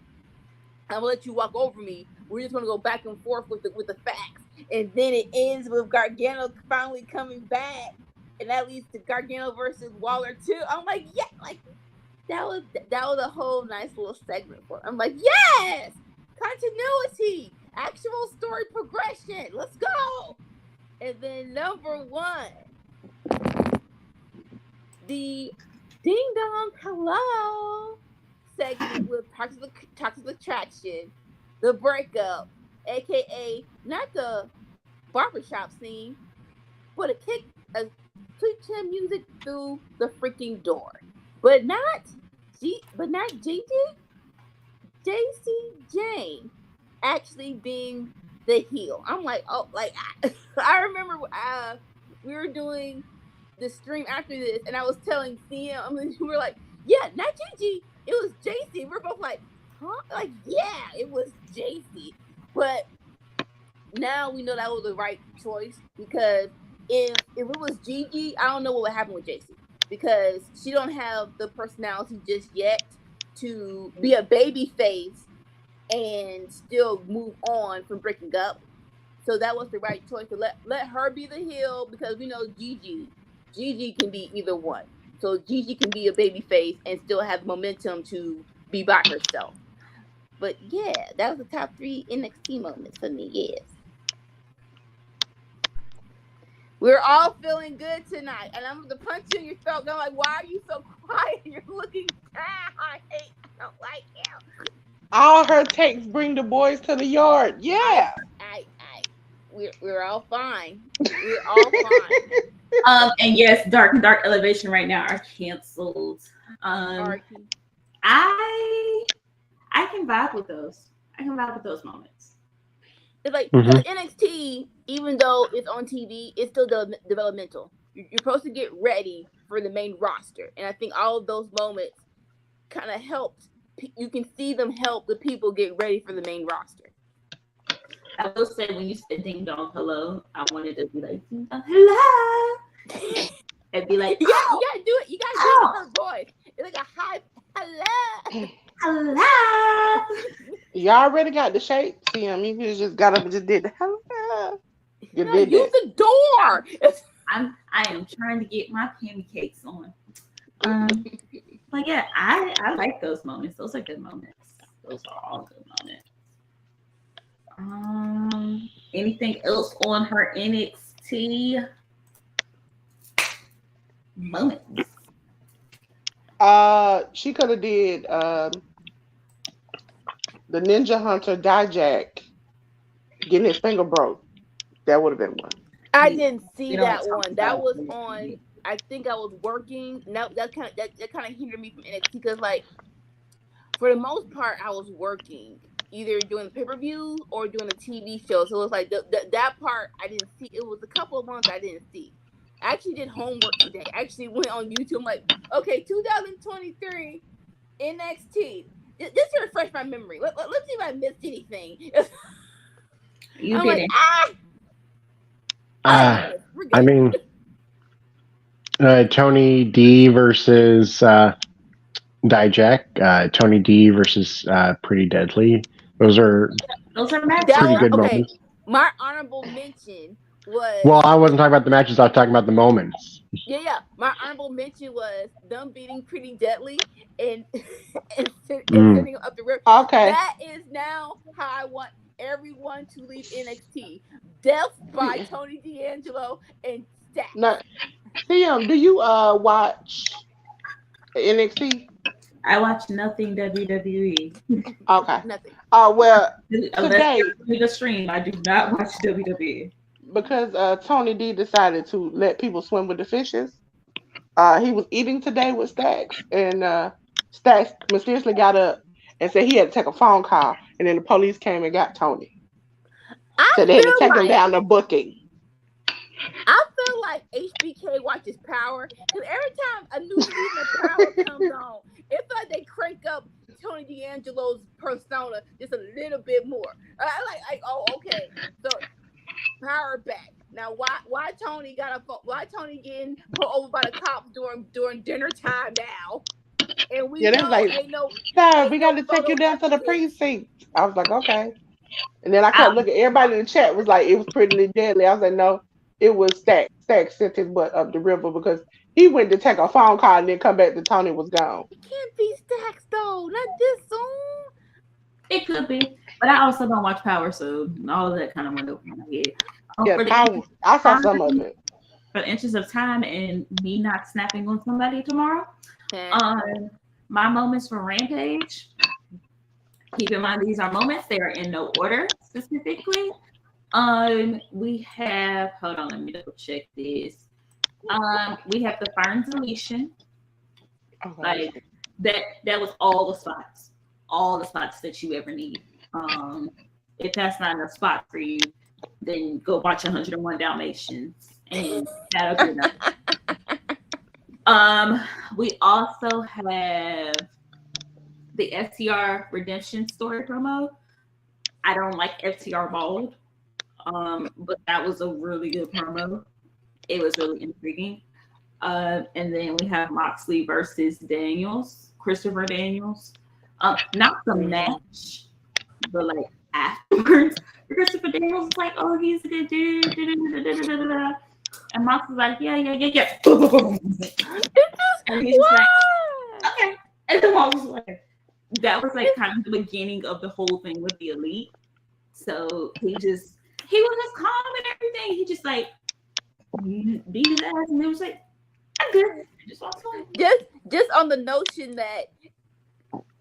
I'm gonna let you walk over me. We're just gonna go back and forth with the facts, and then it ends with Gargano finally coming back, and that leads to Gargano versus Waller too. I'm like, yeah, like that was a whole nice little segment for. I'm like, yes, continuity, actual story progression. Let's go. And then number one, the Ding Dong Hello segment with Toxic Attraction, the breakup, aka not the barbershop scene, but a sweet chin music through the freaking door. But not JJ Jane actually being the heel. I'm like, oh, like I remember we were doing the stream after this, and I was telling CM, and we were like, yeah, not Gigi, it was JC. We're both like, huh? Like, yeah, it was JC. But now we know that was the right choice, because if it was Gigi, I don't know what would happen with JC, because she don't have the personality just yet to be a baby face and still move on from breaking up. So that was the right choice to let her be the heel, because we know Gigi can be either one. So Gigi can be a baby face and still have momentum to be by herself. But yeah, that was the top 3 NXT moments for me. Yes. We're all feeling good tonight, and I'm gonna punch you in your throat. I'm like, why are you so quiet? You're looking down. I don't like you. All her takes bring the boys to the yard. Yeah. We're all fine. We're all fine. And yes, Dark Elevation right now are canceled. I can vibe with those. I can vibe with those moments. It's like NXT, even though it's on TV, it's still developmental. You're supposed to get ready for the main roster, and I think all of those moments kind of helped. You can see them help the people get ready for the main roster. I will say, when you said "Ding Dong Hello," I wanted to be like "Ding Dong Hello," and be like, you gotta do it. You gotta do it with her voice. It's like a high hello. Hello. You already got the shape. See him. You just got up and just did the hello. You did use the door. I am trying to get my pancakes on. But yeah, I like those moments. Those are good moments. Those are all good moments. Anything else on her NXT moments? She could have did the Ninja Hunter Dijak getting his finger broke. That would have been one. I didn't see that one. That was on. I think I was working. No, that kind of hindered me from NXT, because, like, for the most part, I was working, either doing the pay-per-view or doing a TV show. So it was like that part I didn't see. It was a couple of months I didn't see. I actually did homework today. I actually went on YouTube. I'm like, okay, 2023 NXT. This to refresh my memory. Let's see if I missed anything. You I'm didn't. Like, I mean, Tony D versus Dijak. Tony D versus Pretty Deadly. Those are matches. pretty good moments. My honorable mention was. Well, I wasn't talking about the matches. I was talking about the moments. Yeah. My honorable mention was them beating Pretty Deadly and sending up the river. Okay. That is now how I want everyone to leave NXT. Death by Tony D'Angelo and Stack. Now, Tim, do you watch NXT? I watch nothing WWE. Okay. Nothing. Well, today the stream, I do not watch WWE. Because Tony D decided to let people swim with the fishes. He was eating today with Stacks, and Stacks mysteriously got up and said he had to take a phone call, and then the police came and got Tony. So they had to take him down to booking. I feel like HBK watches Power, because every time a new season of Power comes on, it feels like they crank up Tony D'Angelo's persona just a little bit more. Like oh, okay, so Power back now. Why Tony getting pulled over by the cops during dinner time now? and we Yeah, they know was like, ain't no no, we got to take you photo down to the evidence. precinct. I was like, okay. And then I I, kept looking. Everybody in the chat was like, it was pretty deadly. I was like, no, it was Stack. Stack sent his butt up the river because he went to take a phone call and then come back to Tony was gone. It can't be Stacks though, not this soon. it could be, but I also don't watch Power, so all of that kind of went over my head. Yeah, For the power. I saw some of it. for the interest of time and me not snapping on somebody tomorrow, Okay. my moments for Rampage. Keep in mind these are moments; they are in no order specifically. We have. Hold on, let me double check this. We have the Ferns deletion. Okay. Like that was all the spots that you ever need. If that's not enough spot for you, then go watch 101 Dalmatians and that'll be enough. We also have the FTR Redemption story promo. I don't like FTR Bald, but that was a really good promo. It was really intriguing. And then we have Moxley versus Christopher Daniels. Not the match, but like afterwards, Christopher Daniels is like, "Oh, he's a good dude." And Moxley's like, "Yeah." And he's just like, "Okay." And then Mox was like, that was like kind of the beginning of the whole thing with the Elite. So he was just calm and everything. He just like beat his ass, and it was like, I'm good. Just walked away. Just on the notion that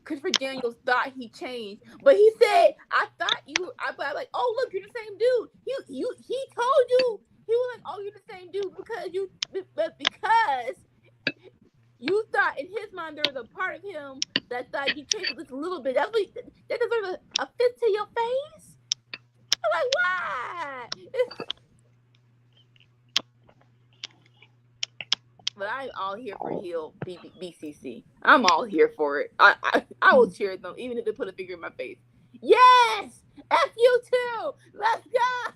Christopher Daniels thought he changed, but he said, "I thought you." I was like, "Oh, look, you're the same dude." He told you he was like, "Oh, you're the same dude because you thought in his mind there was a part of him that thought you changed just a little bit. That deserves a fist to your face." I'm like, why? But I'm all here for heel BCC. I'm all here for it. I will cheer them even if they put a finger in my face. Yes, F you too. Let's go.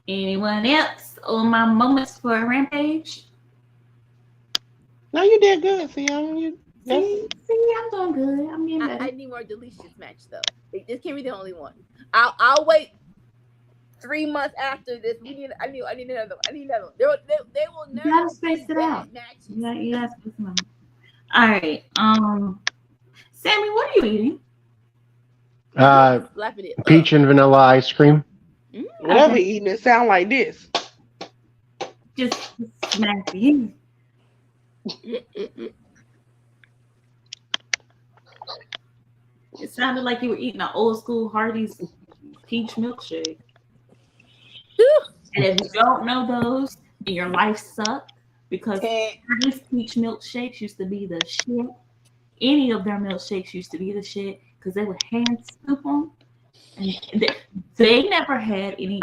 Anyone else on my moments for a Rampage? No, you did good. See, See, I'm doing good. I'm getting better. I need more deletions match though. This can't be the only one. I'll wait 3 months after this. I need another one. I need another one. They will never. You gotta space it out. Matches. You gotta space it out. All right. Sammy, what are you eating? Slapping it Peach and vanilla ice cream. Whatever eating, it sound like this. Just smack you. It sounded like you were eating an old school Hardee's peach milkshake. And if you don't know those, and your life sucked because Hardee's peach milkshakes used to be the shit. Any of their milkshakes used to be the shit because they would hand scoop them. And they never had any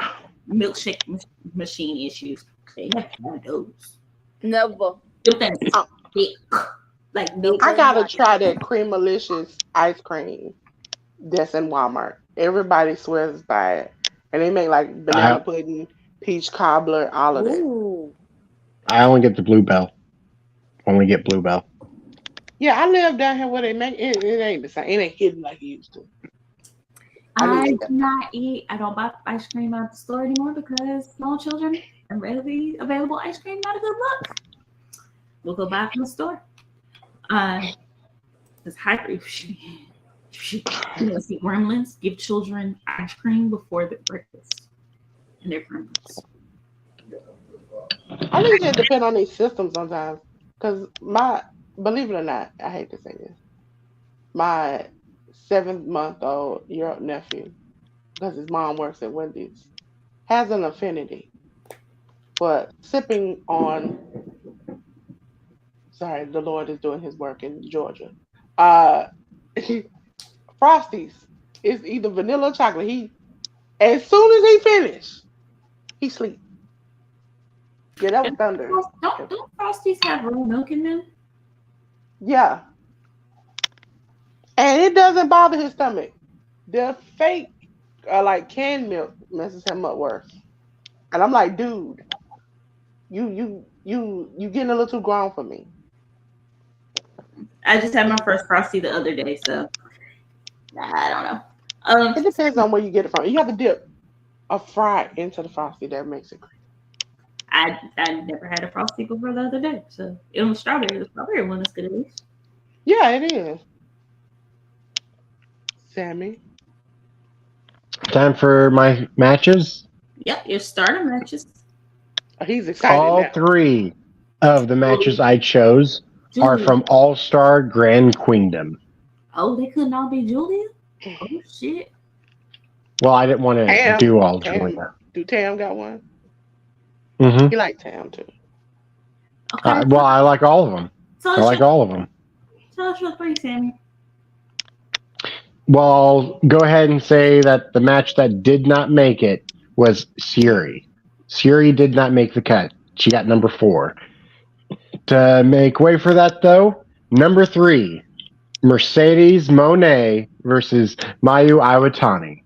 milkshake machine issues. They never had those. Never. Like I gotta try that Creamalicious ice cream that's in Walmart. Everybody swears by it, and they make like banana pudding, peach cobbler, all of that. Ooh. I only get the Bluebell. Only get Bluebell. Yeah, I live down here where they make it. It ain't the same. It ain't hidden like it used to. I do not eat. I don't buy ice cream at the store anymore because small children and readily available ice cream not a good look. We'll go buy from the store. It's hyper. You want to see gremlins? Give children ice cream before the breakfast, and they're gremlins. I think it depends on their system sometimes. Because believe it or not, I hate to say this, my 7-month-old year-old nephew, because his mom works at Wendy's, has an affinity for sipping on. Sorry, the Lord is doing his work in Georgia. Frosties is either vanilla or chocolate. As soon as he finished, he sleep. Yeah, that was thunder. Don't Frosties have real milk in them? Yeah. And it doesn't bother his stomach. The fake, like canned milk, messes him up worse. And I'm like, dude, you getting a little too grown for me. I just had my first Frosty the other day, so I don't know. It depends on where you get it from. You have to dip a fry into the Frosty that makes it creamy. I never had a Frosty before the other day, so it was strawberry. The strawberry one is good at least. Yeah, it is. Sammy. Time for my matches. Yep, your starter matches. He's excited All now. 3 of the matches I chose are Julia. from All Star Grand Queendom. Oh, they couldn't all be Julia? Oh, shit. Well, I didn't want to Tam. do all Tam. Julia. Do Tam got one? Mm-hmm. He like Tam too. Okay. Well, I like all of them. So I like all of them. Tell us your 3, Sammy. Well, I'll go ahead and say that the match that did not make it was Siri. Siri did not make the cut. She got number 4. To make way for that, though, number 3, Mercedes Monet versus Mayu Iwatani.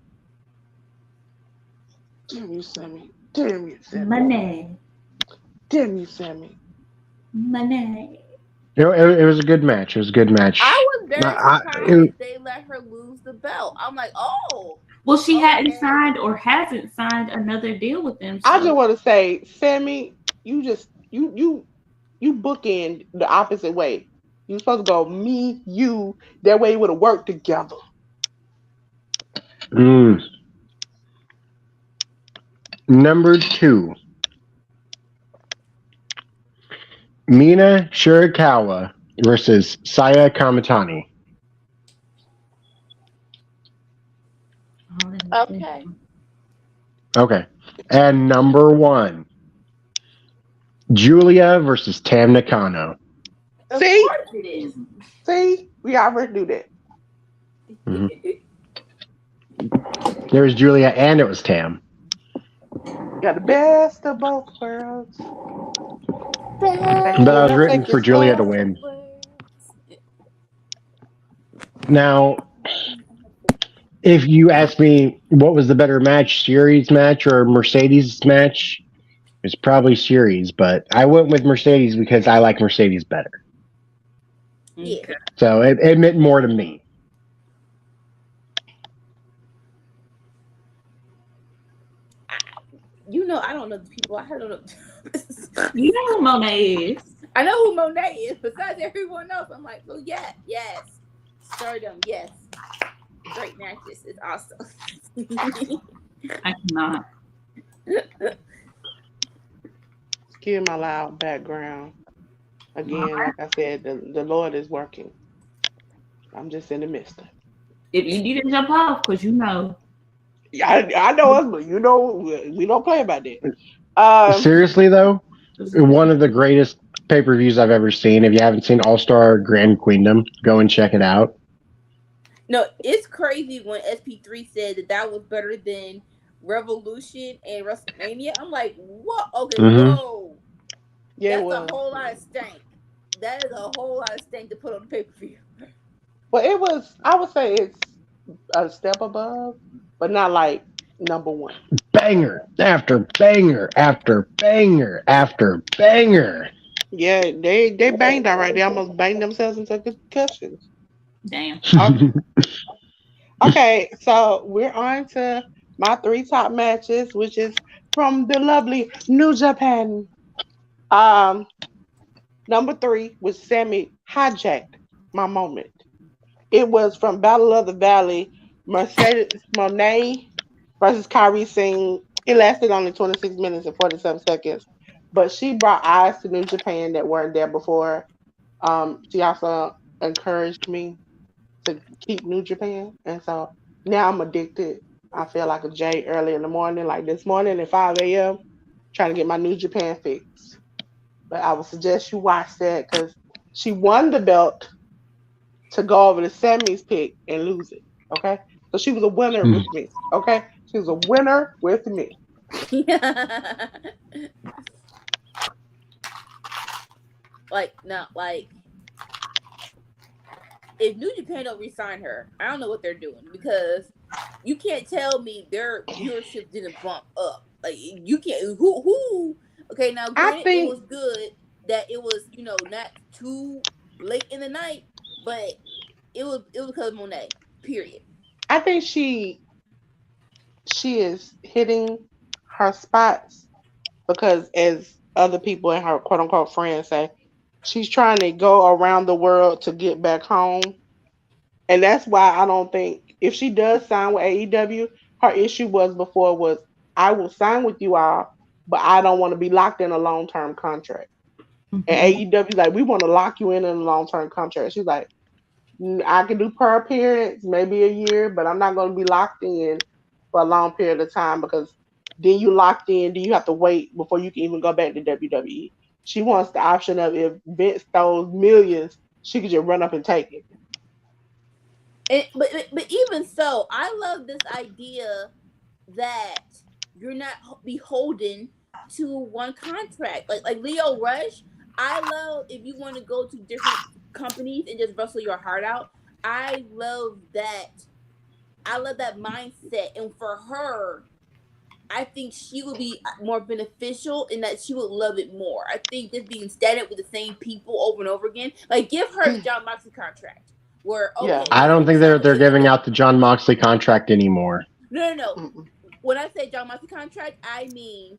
Damn you, Sammy. Damn you, Sammy. Money. Damn you, Sammy. Money. It was a good match. It was a good match. I was very surprised they let her lose the belt. I'm like, oh. Well, she hadn't Okay. signed or hasn't signed another deal with them. I so- just want to say, Sammy, you bookend the opposite way. You supposed to go me, you. That way it would have worked together. Number 2, Mina Shirakawa versus Saya Kamatani. Oh, let me Okay. see. Okay. And number 1, Julia versus Tam Nakano. Of See? course it is. See? We already do that. Mhm. There was Julia and it was Tam. Got the best of both worlds. But I was rooting for Julia to win. Now, if you ask me what was the better match, Series match or Mercedes match, it's probably Series, but I went with Mercedes because I like Mercedes better. Yeah. So it meant more to me. You know, I don't know the people. I heard of them. You know who Monet is. I know who Monet is. Besides everyone else, I'm like, well, yeah, yes. Stardom, yes. Great matches. It's awesome. I cannot. Excuse my loud background. Again, like I said, the Lord is working. I'm just in the midst of it. If you need to jump off, because you know. I know us, but you know we don't play about that. Seriously, though, one of the greatest pay-per-views I've ever seen. If you haven't seen All-Star Grand Queendom, go and check it out. No, it's crazy when SP3 said that was better than Revolution and WrestleMania. I'm like, what? Okay, whoa. Yeah, That's a whole lot of stank. That is a whole lot of stank to put on the pay-per-view. Well, it was. I would say it's a step above, but not like number 1. Banger after banger after banger after banger. Yeah, they banged all right. They almost banged themselves into concussions. Damn. Okay, so we're on to my 3 top matches, which is from the lovely New Japan. Number 3 was Sammy hijacked my moment. It was from Battle of the Valley, Mercedes Monet versus Kairi Singh. It lasted only 26 minutes and 47 seconds, but she brought eyes to New Japan that weren't there before. She also encouraged me to keep New Japan, and so now I'm addicted. I feel like a J early in the morning, like this morning at 5 a.m., trying to get my New Japan fix. But I would suggest you watch that because she won the belt to go over to Sammy's pick and lose it. Okay? So she was a winner with me. Okay? She was a winner with me. Like, if New Japan don't re-sign her, I don't know what they're doing because you can't tell me their viewership didn't bump up. Like, you can't. Who Okay, now I granted, it think was good that it was, not too late in the night, but it was because of Monet. Period. I think she is hitting her spots because, as other people and her quote unquote friends say, she's trying to go around the world to get back home. And that's why I don't think if she does sign with AEW, her issue was before was I will sign with you all, but I don't want to be locked in a long term contract. And Mhm. AEW like, we want to lock you in a long term contract. She's like, I can do per appearance, maybe a year, but I'm not going to be locked in for a long period of time because then you locked in, then you have to wait before you can even go back to WWE. She wants the option of if Vince throws millions, she could just run up and take it. But even so, I love this idea that you're not beholden to one contract. Like Leo Rush, I love if you want to go to different companies and just wrestle your heart out. I love that. I love that mindset, and for her, I think she would be more beneficial in that she would love it more. I think just being stagnant with the same people over and over again, like give her John Moxley contract, where Yeah. okay, I when don't you think sign they're with giving AEW, out the John Moxley contract anymore. no. Mm-mm. When I say John Moxley contract, I mean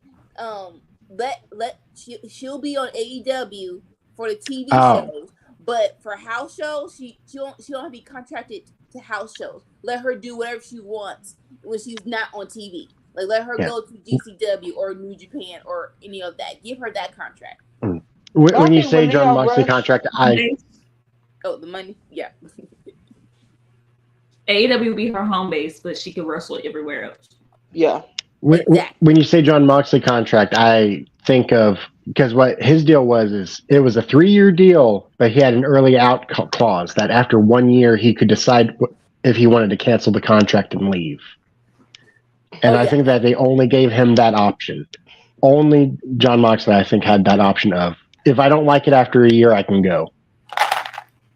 she'll be on AEW for the TV Oh, shows, but for house shows, she don't have to be contracted to house shows. Let her do whatever she wants when she's not on TV. Like let her yeah. go to GCW or New Japan or any of that. Give her that contract. Mm. But I When you think with say John Leo Moxley Rush, contract, Oh, the money, yeah. AEW will be her home base, but she can wrestle everywhere else. yeah. when Exactly. you say John Moxley contract, I think of because what his deal was is it was a 3-year deal, but he had an early out clause that after 1 year he could decide if he wanted to cancel the contract and leave. And Oh I yeah. think that they only gave him that option. Only John Moxley, I think, had that option of if I don't like it after a year, I can go.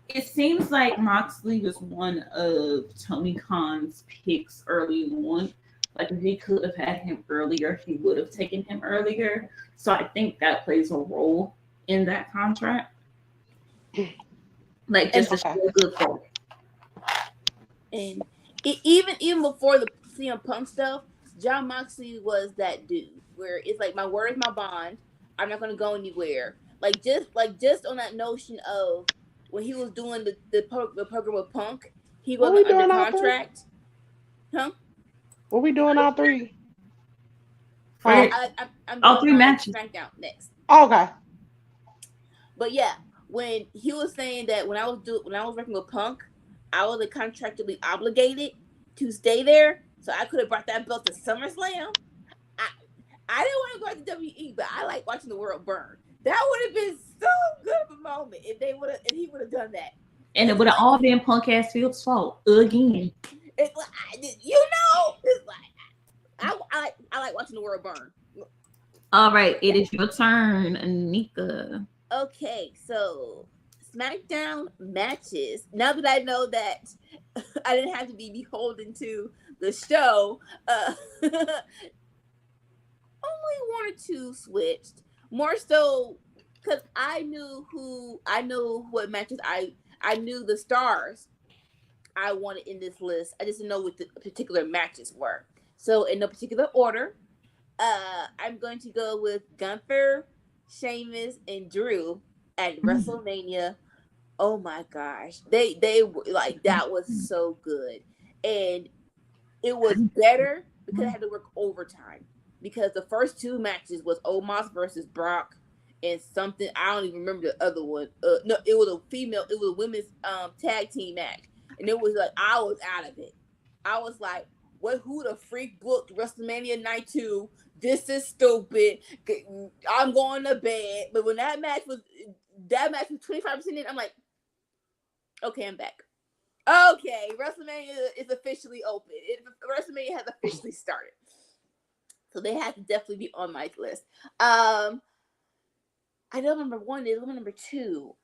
It seems like Moxley was one of Tony Khan's picks early on. Like if he could have had him earlier, he would have taken him earlier. So I think that plays a role in that contract. Like just to Okay. show good folk. And even before the CM Punk stuff, John Moxley was that dude where it's like my word is my bond. I'm not gonna go anywhere. Like just on that notion of when he was doing the program with Punk, he What we wasn't under doing all three? contract. Huh? What we doing all three? For Oh, I'm all doing 3 matches. SmackDown next. okay. But yeah, when he was saying that when I was working with Punk, I was contractually obligated to stay there, so I could have brought that belt to SummerSlam. I I didn't want to go to WWE, but I like watching the world burn. That would have been so good of a moment if he would have done that. And it would have all been Punk ass Field's fault again. It's like it's like I like watching the world burn. All right, it is your turn, Anika. Okay, so SmackDown matches. Now that I know that I didn't have to be beholden to the show, only one or two switched. More so because I knew what matches I knew the stars I wanted in this list. I just didn't know what the particular matches were. So in no particular order, I'm going to go with Gunther, Sheamus, and Drew at WrestleMania. Oh my gosh, they were like that was so good, and it was better because I had to work overtime because the first 2 matches was Omos versus Brock and something I don't even remember the other one. No, it was a women's tag team match, and it was like I was out of it. I was like, what? Who the freak booked WrestleMania Night 2? This is stupid. I'm going to bed. But when that match was 25% in, I'm like, okay, I'm back. Okay, WrestleMania is officially open. WrestleMania has officially started. So they have to definitely be on my list. I know number 1 is number 2.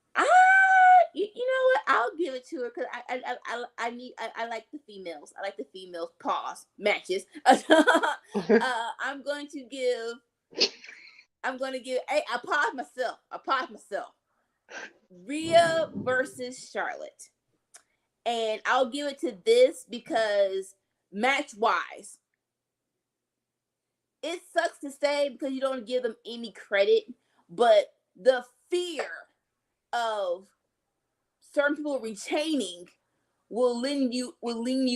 You know what? I'll give it to her because I like the females. I like the females. Pause matches. I'm going to give I'm gonna give. Hey, I paused myself. Rhea versus Charlotte, and I'll give it to this because match wise, it sucks to say because you don't give them any credit, but the fear of certain people retaining will lean you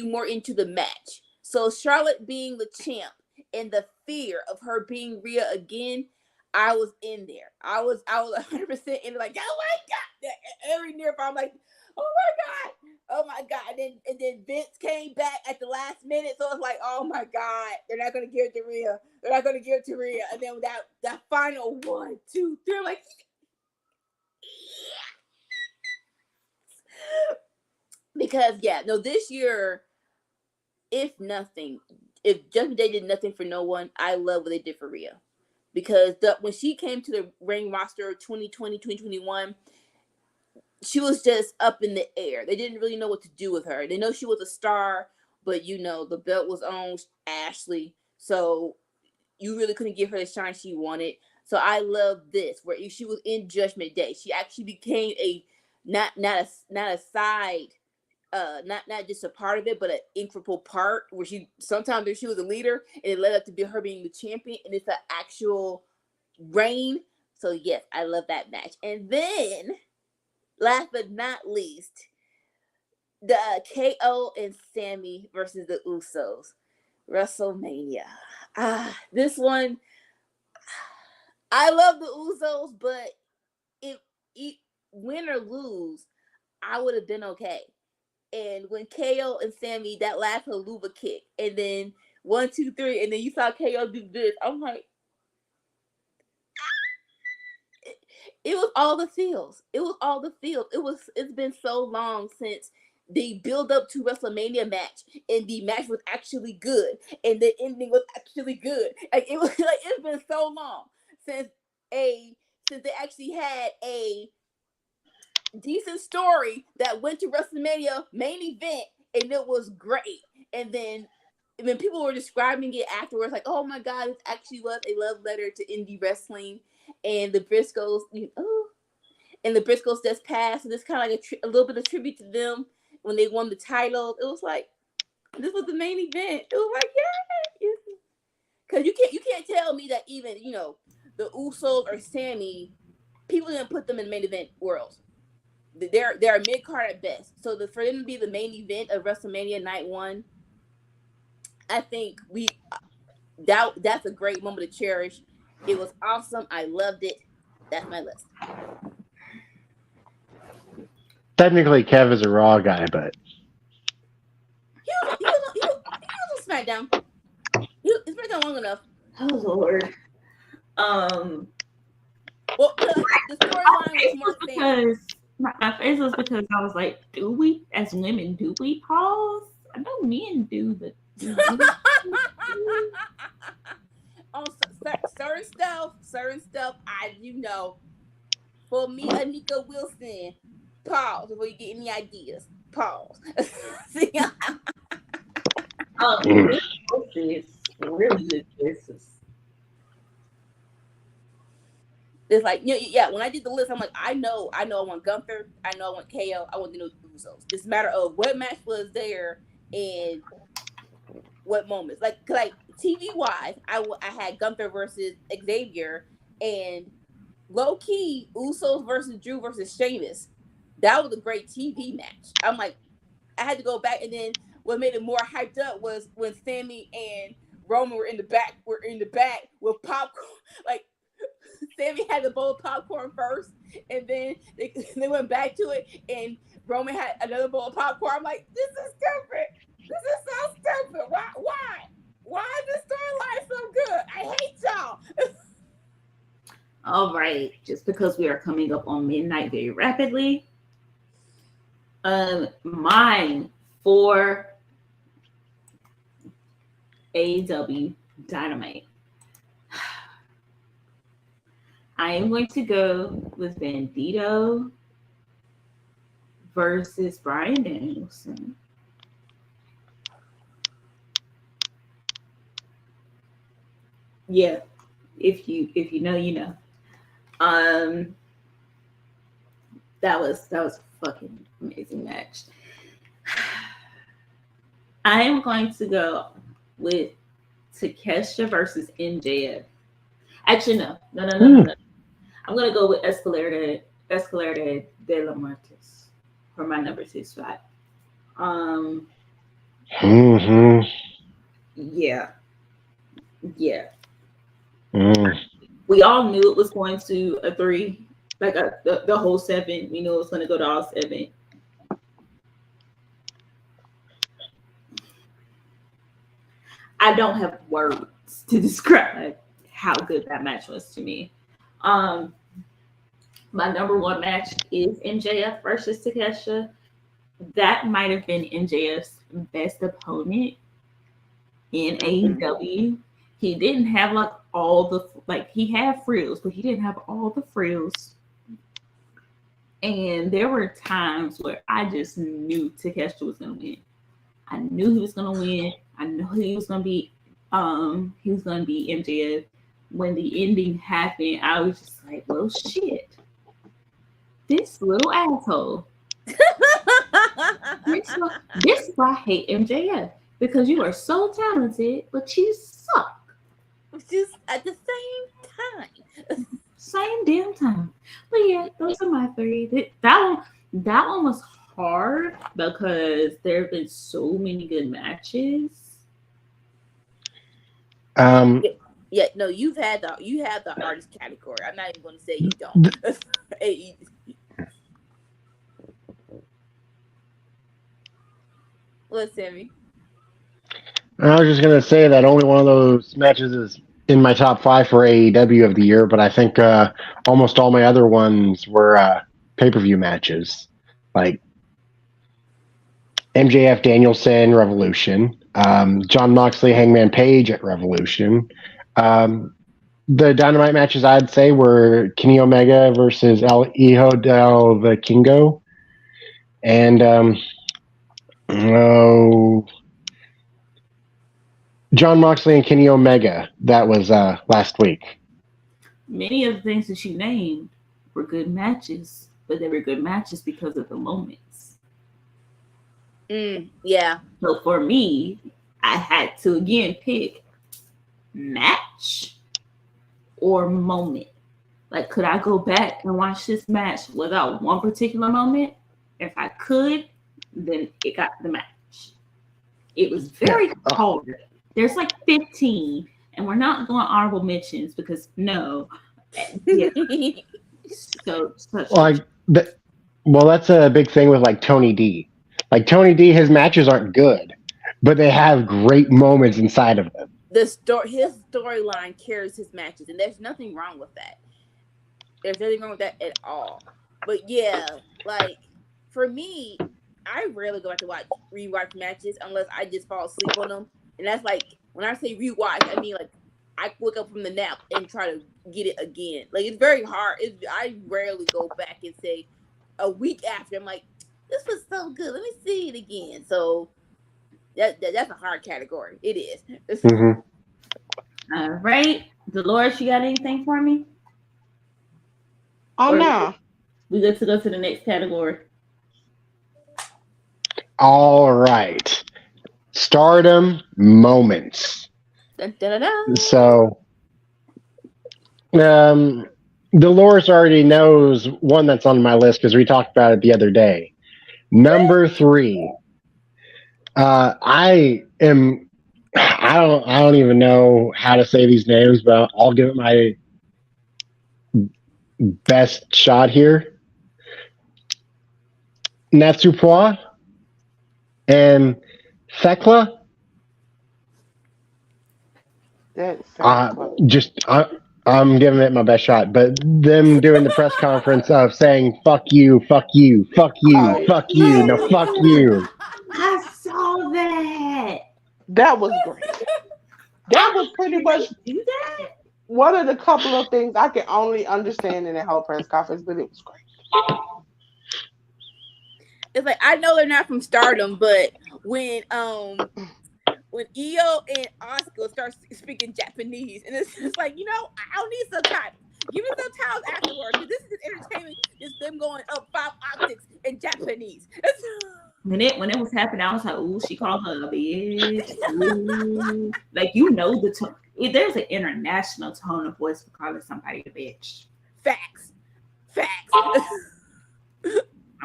more into the match. So Charlotte being the champ and the fear of her being Rhea again, I was in there. I was 100% in, like, oh my god! Every near I'm like, oh my god! And then Vince came back at the last minute, so it's like, oh my god, they're not gonna give it to Rhea. And then that final 1, 2, 3, I'm like, because this year, if Judgment Day did nothing for no one, I love what they did for Rhea. Because when she came to the ring roster 2020, 2021, she was just up in the air. They didn't really know what to do with her. They know she was a star, but the belt was on Ashley, so you really couldn't give her the shine she wanted. So I love this, where she was in Judgment Day. She actually became not a side, not just a part of it, but an integral part, where she was a leader, and it led up to be her being the champion, and it's an actual reign. So yes, I love that match. And then, last but not least, the KO and Sammy versus the Usos, WrestleMania. This one, I love the Usos, but if win or lose, I would have been okay. And when KO and Sammy, that last haluva kick, and then 1, 2, 3, and then you saw KO do this, I'm like, it was all the feels. It's been so long since the build up to WrestleMania match, and the match was actually good, and the ending was actually good. Like, it was like, it's been so long since they actually had a decent story that went to WrestleMania main event, and it was great. And then people were describing it afterwards, like, oh my god, this actually was a love letter to indie wrestling. And the Briscoes, and the Briscoes just passed, and it's kind of like a little bit of tribute to them when they won the title. It was like, this was the main event. It was like, yeah, because you can't tell me that even the Usos or Sammy, people didn't put them in the main event world. They're mid card at best. So for them to be the main event of WrestleMania Night 1, I think that's a great moment to cherish. It was awesome. I loved it. That's my list. Technically, Kev is a Raw guy, but he was on SmackDown. It's been done long enough. Oh Lord. Well, the storyline was more because my face was because I was like, do we as women pause? I know men do, but on certain stuff, for me, Anika Wilson, pause before you get any ideas. Pause. It's really good choices. It's like, when I did the list, I'm like, I know I want Gunther, I know I want KO, I want the Usos. It's a matter of what match was there and what moments. Like TV wise, I had Gunther versus Xavier, and low key Usos versus Drew versus Sheamus. That was a great TV match. I'm like, I had to go back, and then what made it more hyped up was when Sammy and Roman were in the back with popcorn. Like, Sammy had the bowl of popcorn first, and then they went back to it, and Roman had another bowl of popcorn. I'm like, this is stupid. This is so stupid. Why is this storyline so good? I hate y'all. All right, just because we are coming up on midnight very rapidly. Mine for AEW Dynamite. I am going to go with Bandito versus Bryan Danielson. Yeah. If you know, you know. That was a fucking amazing match. I am going to go with Takeshita versus MJF. Actually, no. I'm gonna go with Escalera de la Muertes for my number 2 spot. Yeah. We all knew it was going to a 3, like the whole 7. We knew it was going to go to all 7. I don't have words to describe how good that match was to me. My number 1 match is MJF versus Takeshita. That might have been MJF's best opponent in AEW. He didn't have like all the he had frills, but he didn't have all the frills. And there were times where I just knew Takeshita was gonna win. I knew he was gonna win. I knew he was gonna be MJF. When the ending happened, I was just like, well shit. This little asshole. This is why I hate MJF. Because you are so talented, but you suck. Just at the same time. Same damn time. But yeah, those are my 3. That one was hard because there have been so many good matches. Yeah, no, you have the hardest category. I'm not even going to say you don't. What, Sammy? I was just going to say that only one of those matches is in my top 5 for AEW of the year, but I think almost all my other ones were pay-per-view matches. Like MJF Danielson, Revolution. John Moxley, Hangman Page at Revolution. The Dynamite matches I'd say were Kenny Omega versus El Hijo del Vikingo. And John Moxley and Kenny Omega. That was last week. Many of the things that you named were good matches, but they were good matches because of the moments. Yeah. So for me, I had to again pick match or moment. Like, could I go back and watch this match without one particular moment? If I could, then it got the match. It was very hard. There's like 15, and we're not doing honorable mentions because no. Yeah. Well, that's a big thing with like Tony D. Like Tony D, his matches aren't good, but they have great moments inside of them. His storyline carries his matches, and there's nothing wrong with that. There's nothing wrong with that at all. But yeah, like for me, I rarely go back to rewatch matches unless I just fall asleep on them. And that's like when I say rewatch, I mean like I wake up from the nap and try to get it again. Like it's very hard. I rarely go back and say a week after I'm like, this was so good. Let me see it again. So that's a hard category. It is. Mm-hmm. All right, Dolores, you got anything for me? Oh no. We good to go to the next category. All right. Stardom moments. Dun, dun, dun, dun. So, Dolores already knows one that's on my list because we talked about it the other day. Number 3. I don't even know how to say these names, but I'll give it my best shot here. Natsupoi and Thekla. I'm giving it my best shot, but them doing the press conference of saying "fuck you, fuck you, fuck you, fuck you, no fuck you." I saw that. That was great. That was pretty much Do that. one of the couple of things I can only understand in that whole press conference, but it was great. It's like I know they're not from Stardom, but when when Io and Asuka start speaking Japanese, and it's just like, I don't need subtitles. Give me subtitles afterwards, because this is just entertainment. Just them going up 5 octaves in Japanese. When it was happening, I was like, "Ooh, she called her a bitch." Ooh. Like, the tone. There's an international tone of voice for calling somebody a bitch. Facts. I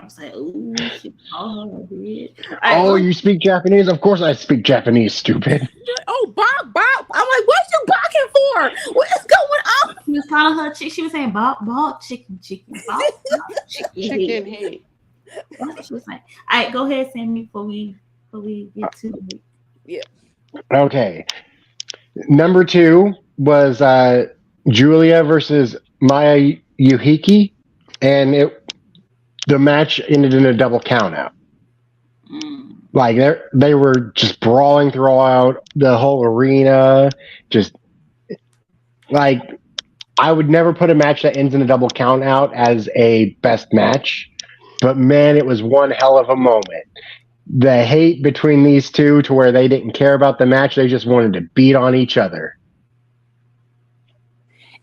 was like, "Ooh, she called her a bitch." Oh, you speak Japanese? Of course I speak Japanese, stupid. Oh, Bob. I'm like, what you barking for? What is going on? She was calling her chick. She was saying, "Bop, chicken, bop, Chicken head. That's what she was saying. All right, go ahead, Sammy, before we get to it. Yeah. Okay. Number 2 was Julia versus Maya Yuhiki, and the match ended in a double countout. Like they were just brawling throughout the whole arena. Just like, I would never put a match that ends in a double countout as a best match, but man, it was one hell of a moment. The hate between these two, to where they didn't care about the match, they just wanted to beat on each other.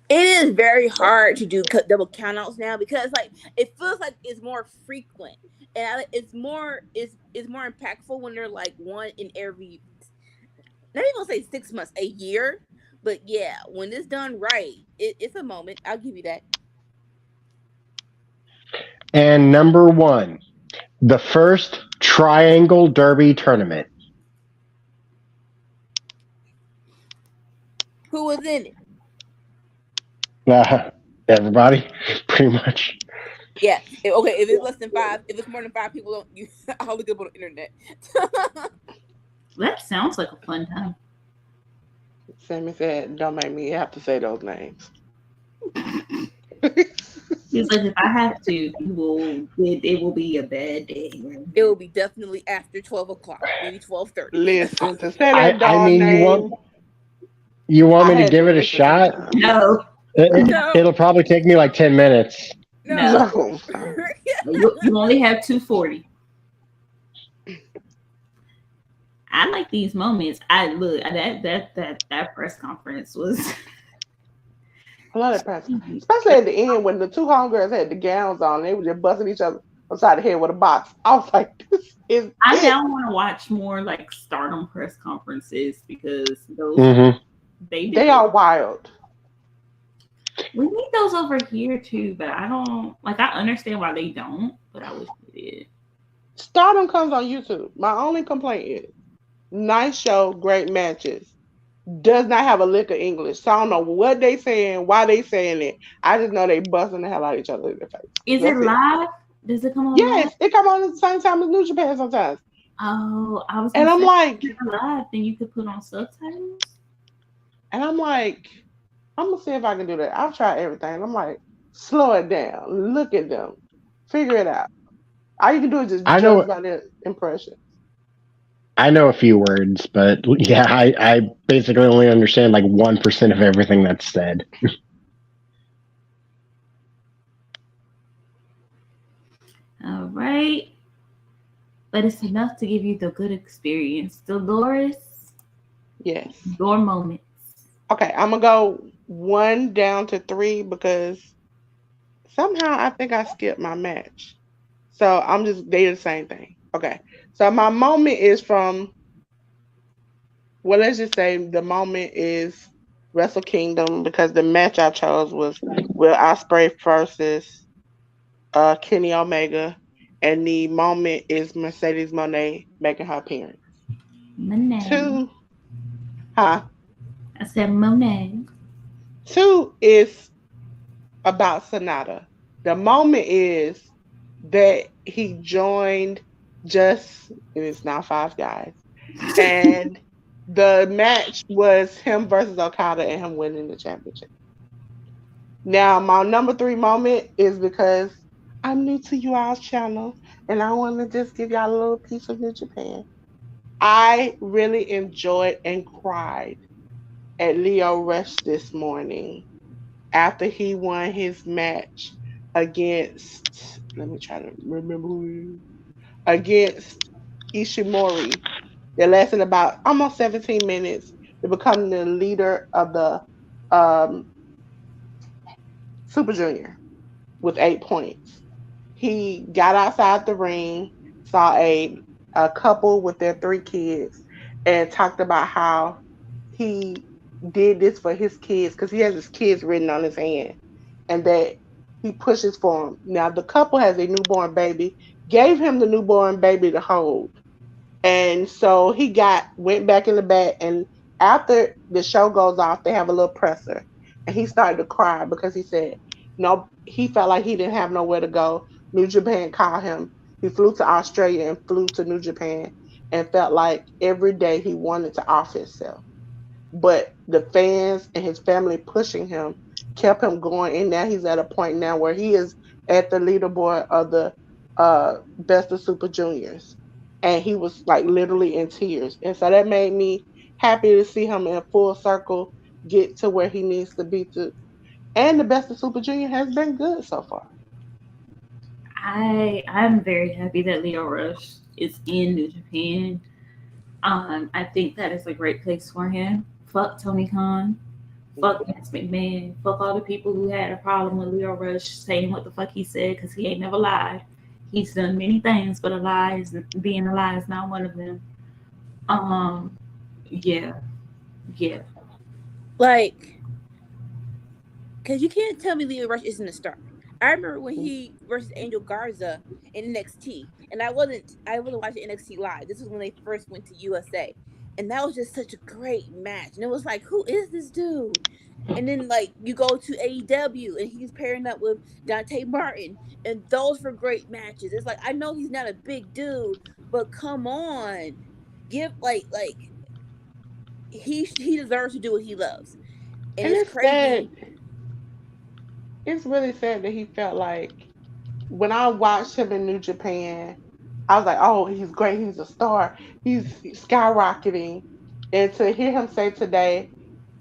It is very hard to do double countouts now, because like it feels like it's more frequent, and it's more impactful when they're like one in every, not even gonna say 6 months, a year. But yeah, when it's done right, it's a moment. I'll give you that. And number 1, the first Triangle Derby tournament. Who was in it? Everybody, pretty much. Yeah. If it's less than 5, if it's more than 5 people, I'll look up on the internet. That sounds like a fun time. Sammy said, "Don't make me have to say those names." He's like, if I have to, it will be a bad day. It will be definitely after 12 o'clock, maybe 12:30. Listen, to say that name. You want me to give it a shot? No. It'll probably take me like 10 minutes. No. You only have 240. I like these moments. That press conference was. I love that press, especially at the end when the 2 homegirls had the gowns on. They were just busting each other upside the head with a box. I was like, "This is." I now want to watch more like Stardom press conferences, because those they are wild. We need those over here too, but I don't like. I understand why they don't, but I wish they did. Stardom comes on YouTube. My only complaint is nice show, great matches. Does not have a lick of English. So I don't know what they saying, why they saying it. I just know they busting the hell out of each other in their face. Is it live? Does it come on? Yes, it come on at the same time as New Japan sometimes. Oh, I was. And I'm like, if it's live, then you could put on subtitles. And I'm like, I'm gonna see if I can do that. I've tried everything. I'm like, slow it down. Look at them. Figure it out. All you can do is just judge by their impression. I know a few words, but yeah, I basically only understand like 1% of everything that's said. All right. But it's enough to give you the good experience. Dolores? Yes. Your moments. Okay, I'm going to go 1 down to 3 because somehow I think I skipped my match. So they're the same thing. Okay. So my moment is from, well, let's just say the moment is Wrestle Kingdom, because the match I chose was Will Ospreay versus Kenny Omega, and the moment is Mercedes Moné making her appearance. Moné. 2, I said Moné. 2 is about Sonata. The moment is that he joined it's now 5 guys, and the match was him versus Okada and him winning the championship. Now, my number 3 moment is because I'm new to you all's channel, and I want to just give y'all a little piece of New Japan. I really enjoyed and cried at Lio Rush this morning after he won his match against, let me try to remember against Ishimori It lasted about almost 17 minutes to become the leader of the um, Super Junior with 8 points. He got outside the ring, saw a couple with their 3 kids, and talked about how he did this for his kids because he has his kids written on his hand, and that he pushes for them. Now the couple has a newborn baby, gave him the newborn baby to hold, and so he got went back in the back, and after the show goes off, they have a little presser, and he started to cry because he said no, he felt like he didn't have nowhere to go. New Japan called him. He flew to Australia and flew to New Japan, and felt like every day he wanted to off himself, but the fans and his family pushing him kept him going. And now he's at a point now where he is at the leaderboard of the best of Super Juniors, and he was like literally in tears. And so that made me happy to see him in full circle get to where he needs to be to. And the best of Super Junior has been good so far. I'm very happy that Leo Rush is in New Japan. I think that is a great place for him. Fuck Tony Khan. Fuck Vince McMahon. Fuck all the people who had a problem with Leo Rush saying what the fuck he said, because he ain't never lied. He's done many things, but being a lie is not one of them. Yeah. Like, because you can't tell me Leo Rush isn't a star. I remember when he versus Angel Garza in NXT, and I wasn't watching NXT live. This was when they first went to USA, and that was just such a great match. And it was like, who is this dude? And then like you go to AEW, and he's pairing up with Dante Martin, and those were great matches. It's like, I know he's not a big dude, but come on, give like he deserves to do what he loves. And it's crazy. Sad. It's really sad that he felt like when I watched him in New Japan, I was like, oh, he's great. He's a star. He's skyrocketing. And to hear him say today,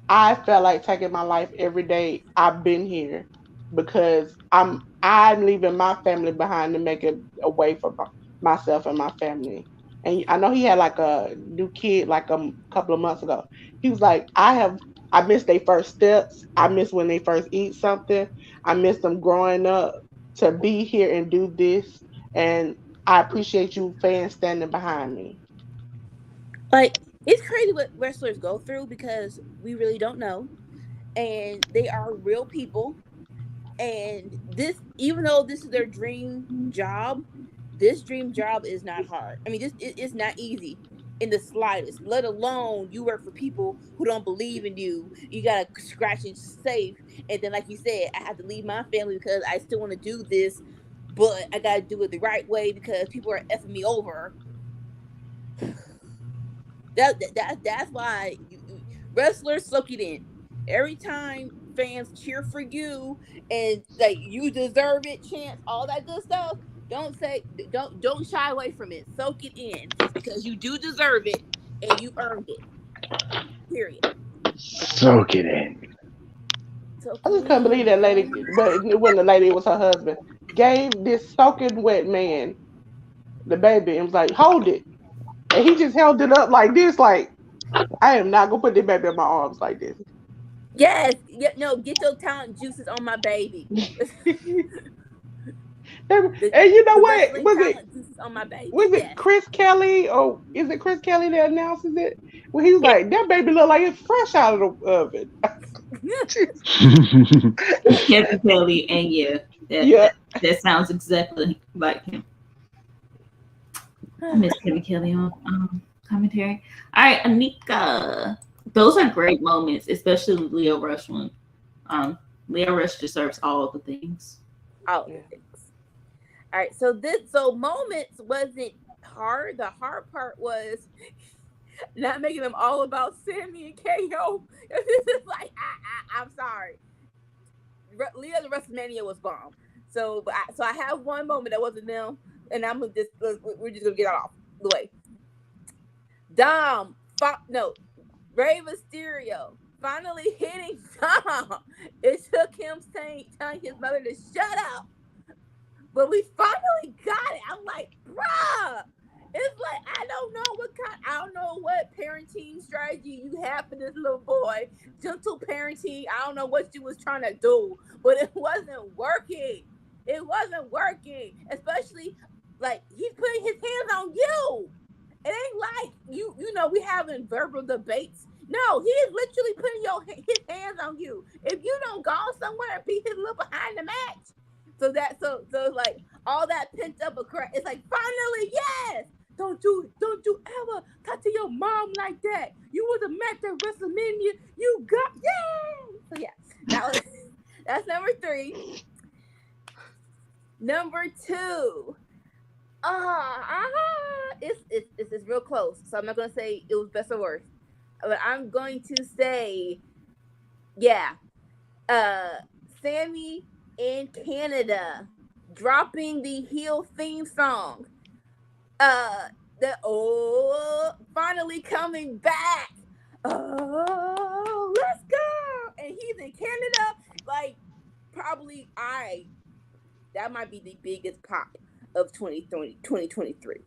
I felt like taking my life every day I've been here because I'm leaving my family behind to make it a way for myself and my family. And I know he had like a new kid like a couple of months ago. He was like, I miss their first steps. I miss when they first eat something. I miss them growing up to be here and do this. And I appreciate you fans standing behind me. Like, it's crazy what wrestlers go through because we really don't know. And they are real people. And this, even though this is their dream job, this dream job is not hard. I mean, it's not easy in the slightest, let alone you work for people who don't believe in you. You got to scratch and save. And then, like you said, I have to leave my family because I still want to do this, but I got to do it the right way because people are effing me over. That's why wrestlers soak it in. Every time fans cheer for you and like you deserve it, chance, all that good stuff. Don't shy away from it. Soak it in because you do deserve it and you earned it. Period. Soak it in. I just couldn't believe that lady, but it wasn't a lady, it was her husband, gave this soaking wet man the baby and was like, hold it. And he just held it up like this, like, I am not going to put this baby in my arms like this. Yes. No, get your talent juices on my baby. And you know what? Was it Yes. Chris Kelly, or is it Chris Kelly that announces it? Well, he was like, that baby look like it's fresh out of the oven. Kevin Kelly, and that sounds exactly like him. I miss Kevin Kelly on commentary. All right, Anika. Those are great moments, especially the Leo Rush one. Leo Rush deserves all the things. All the things. All right, so moments wasn't hard. The hard part was not making them all about Sammy and KO. This is like, I'm sorry. Leo's WrestleMania was bomb. So I have one moment that wasn't them, and we're just gonna get it off the way. Rey Mysterio finally hitting Dom. It took him telling his mother to shut up. But we finally got it. I'm like, bruh. It's like I don't know what parenting strategy you have for this little boy. Gentle parenting. I don't know what you was trying to do, but it wasn't working. It wasn't working. Especially like he's putting his hands on you. It ain't like you know we having verbal debates. No, he is literally putting his hands on you. If you don't go somewhere and be his little behind the match, so like all that pent up aggression. It's like finally yes. Don't you ever talk to your mom like that. You was a match at WrestleMania. You got yay. So yeah, that's number 3. Number 2. It's real close. So I'm not gonna say it was best or worst. But I'm going to say, Sammy in Canada dropping the heel theme song. Finally coming back. Oh, let's go. And he's in Canada. Like, probably that might be the biggest pop of 2023.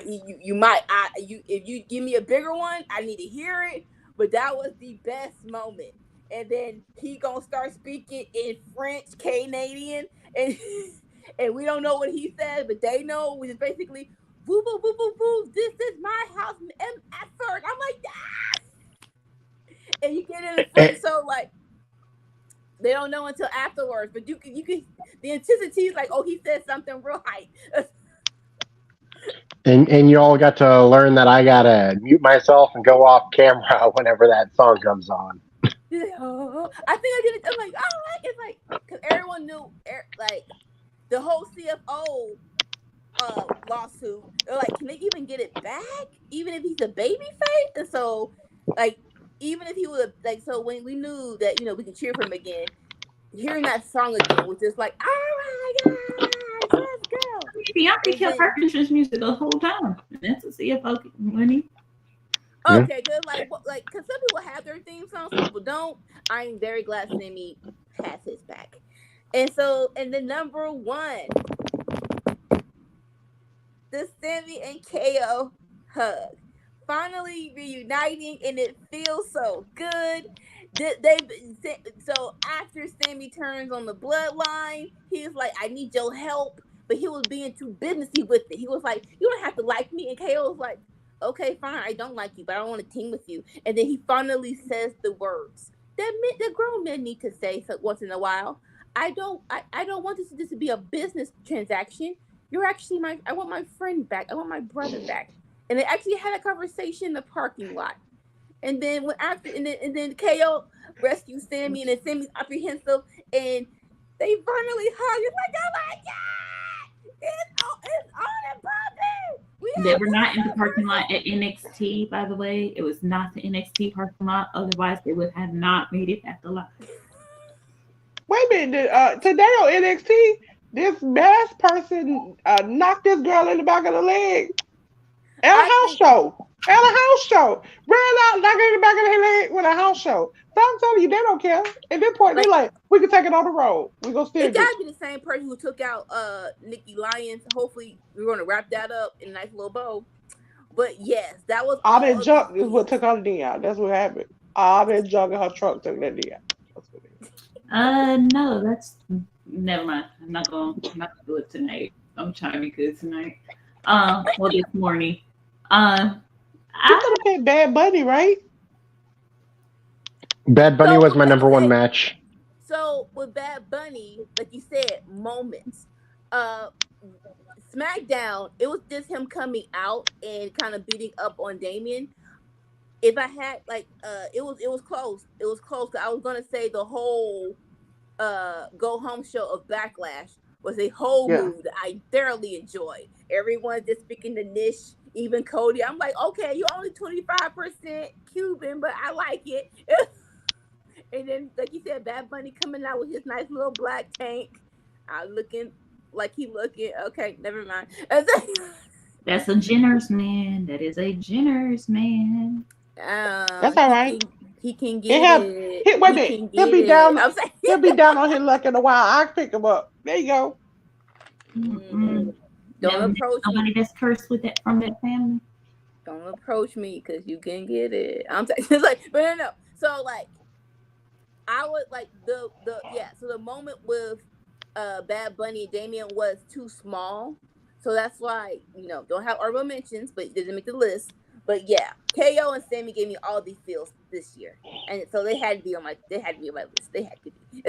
If you give me a bigger one, I need to hear it. But that was the best moment. And then he gonna start speaking in French, Canadian, and we don't know what he said, but they know, which is basically woo woo woo woo woo. This is my house. At first, I'm like, and you get in the French, so like they don't know until afterwards. But you can the intensity is like, oh, he said something real hype. And you all got to learn that I gotta mute myself and go off camera whenever that song comes on. He's like, oh, I think I did it. I'm like, oh, it's like because everyone knew, like the whole CFO lawsuit. They're like, can they even get it back? Even if he's a baby face? And so, like, even if he was like, so when we knew that we could cheer for him again, hearing that song again was just like, oh my god, let's go. Bianca kept her entrance music the whole time. And that's a CFO money. Okay, good. Like, because some people have their theme songs, some people don't. I'm very glad Sammy has his back. And so, and the number 1, the Sammy and KO hug. Finally reuniting, and it feels so good. So after Sammy turns on the bloodline, he's like, I need your help. But he was being too businessy with it. He was like, you don't have to like me. And KO was like, okay, fine, I don't like you, but I don't want to team with you. And then he finally says the words that grown men need to say once in a while. I don't want this to be a business transaction. You're actually I want my friend back. I want my brother back. And they actually had a conversation in the parking lot. And then and then KO rescues Sammy, and then Sammy's apprehensive, and they finally hug. It's like, oh my god, it's on and popping. They were not in the parking lot at NXT, by the way. It was not the NXT parking lot. Otherwise, they would have not made it at the lot. Wait a minute. Today on NXT, this masked person knocked this girl in the back of the leg. At a house show. Ran out, knocking in the back of the leg with a house show. So I'm telling you, they don't care. At this point, they're like, we can take it on the road. We're going to steer it. It got to be the same person who took out Nikki Lyons. Hopefully, we're going to wrap that up in a nice little bow. But yes, that was all that junk is what took her knee out. That's what happened. All that junk in her trunk took that knee out. No, that's never mind. I'm not gonna do it tonight. I'm trying to be good tonight. Well, this morning. You could have picked Bad Bunny, right? Bad Bunny was my number 1 match. So with Bad Bunny, like you said, moments. SmackDown, it was just him coming out and kind of beating up on Damian. If I had it was close. It was close. I was gonna say the whole go home show of Backlash was a whole move that I thoroughly enjoyed. Everyone just speaking the niche, even Cody. I'm like, okay, you're only 25% Cuban, but I like it. And then, like you said, Bad Bunny coming out with his nice little black tank, looking like he looking. Okay, never mind. That's a generous man. That is a generous man. That's all right. He can get it. Wait a minute. He'll be down. He'll be down on his luck in a while. I'll pick him up. There you go. Mm-hmm. Don't approach somebody me. that's cursed with that from that family. Don't approach me because you can get it. I'm it's like, but no. So like, I would like the So the moment with Bad Bunny and Damien was too small, so that's why don't have honorable mentions, but it didn't make the list. But yeah, KO and Sammy gave me all these feels this year, and so they had to be on my list. They had to be.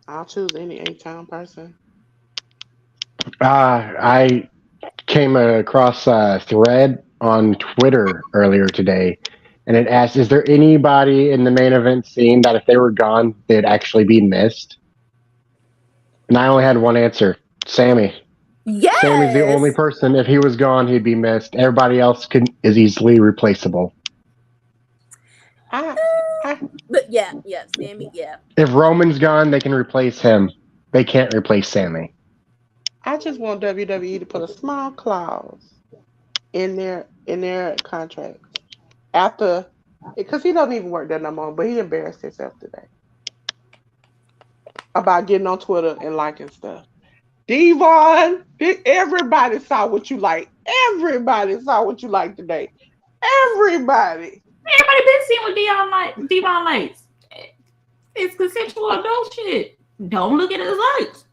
I'll choose any A-Town person. I came across a thread on Twitter earlier today, and it asked, "Is there anybody in the main event scene that if they were gone, they'd actually be missed?" And I only had one answer: Sammy. Yes. Sammy's the only person. If he was gone, he'd be missed. Everybody else is easily replaceable. But yeah, Sammy, yeah. If Roman's gone, they can replace him. They can't replace Sammy. I just want WWE to put a small clause in their contract after, because he doesn't even work there no more, but he embarrassed himself today about getting on Twitter and liking stuff. Devon, everybody saw what you like. Everybody saw what you like today. Everybody been seeing what Devon likes. It's consensual adult shit. Don't look at his likes.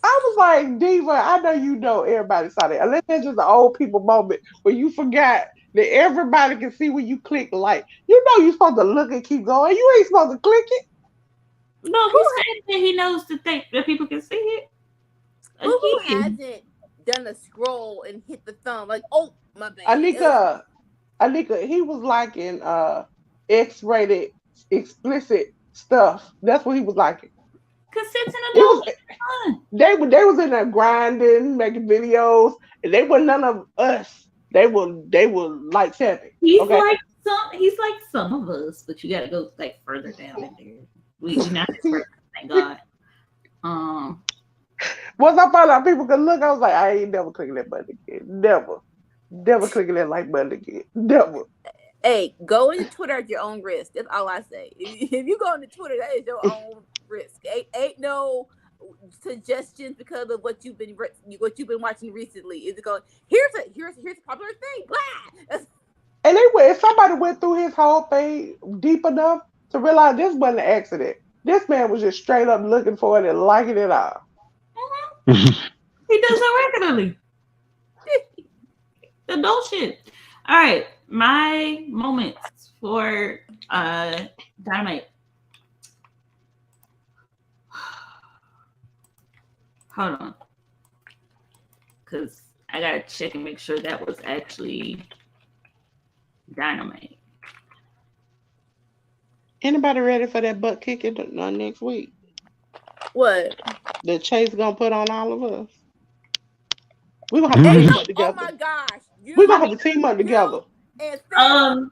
I was like, Diva, I know you know everybody saw that. Unless it's just an old people moment where you forgot that everybody can see when you click like. You know you're supposed to look and keep going. You ain't supposed to click it. No, he said that he knows to think that people can see it. Who hasn't done a scroll and hit the thumb like, oh my bad. Anika, he was liking X-rated explicit stuff. That's what he was liking. Consent and adult. They was in there grinding, making videos, and they were none of us. They were like Sammy. He's like some of us, but you gotta go like further down in there. We not this person, thank God. Once I found out people could look, I was like, I ain't never clicking that button again. Never clicking that like button again. Never. Hey, go into Twitter at your own risk. That's all I say. If you go into Twitter, that is your own risk. Ain't no suggestions because of what you've been watching recently. Is it going? Here's a popular thing. Blah. And if somebody went through his whole thing deep enough to realize this wasn't an accident. This man was just straight up looking for it and liking it all. He does that regularly. Adult shit. All right, my moments for Dynamite. Hold on, because I gotta check and make sure that was actually Dynamite. Anybody ready for that butt kicking next week? What? The Chase gonna put on all of us. We're gonna have a team up together. Oh my gosh. We're gonna have a team up together. And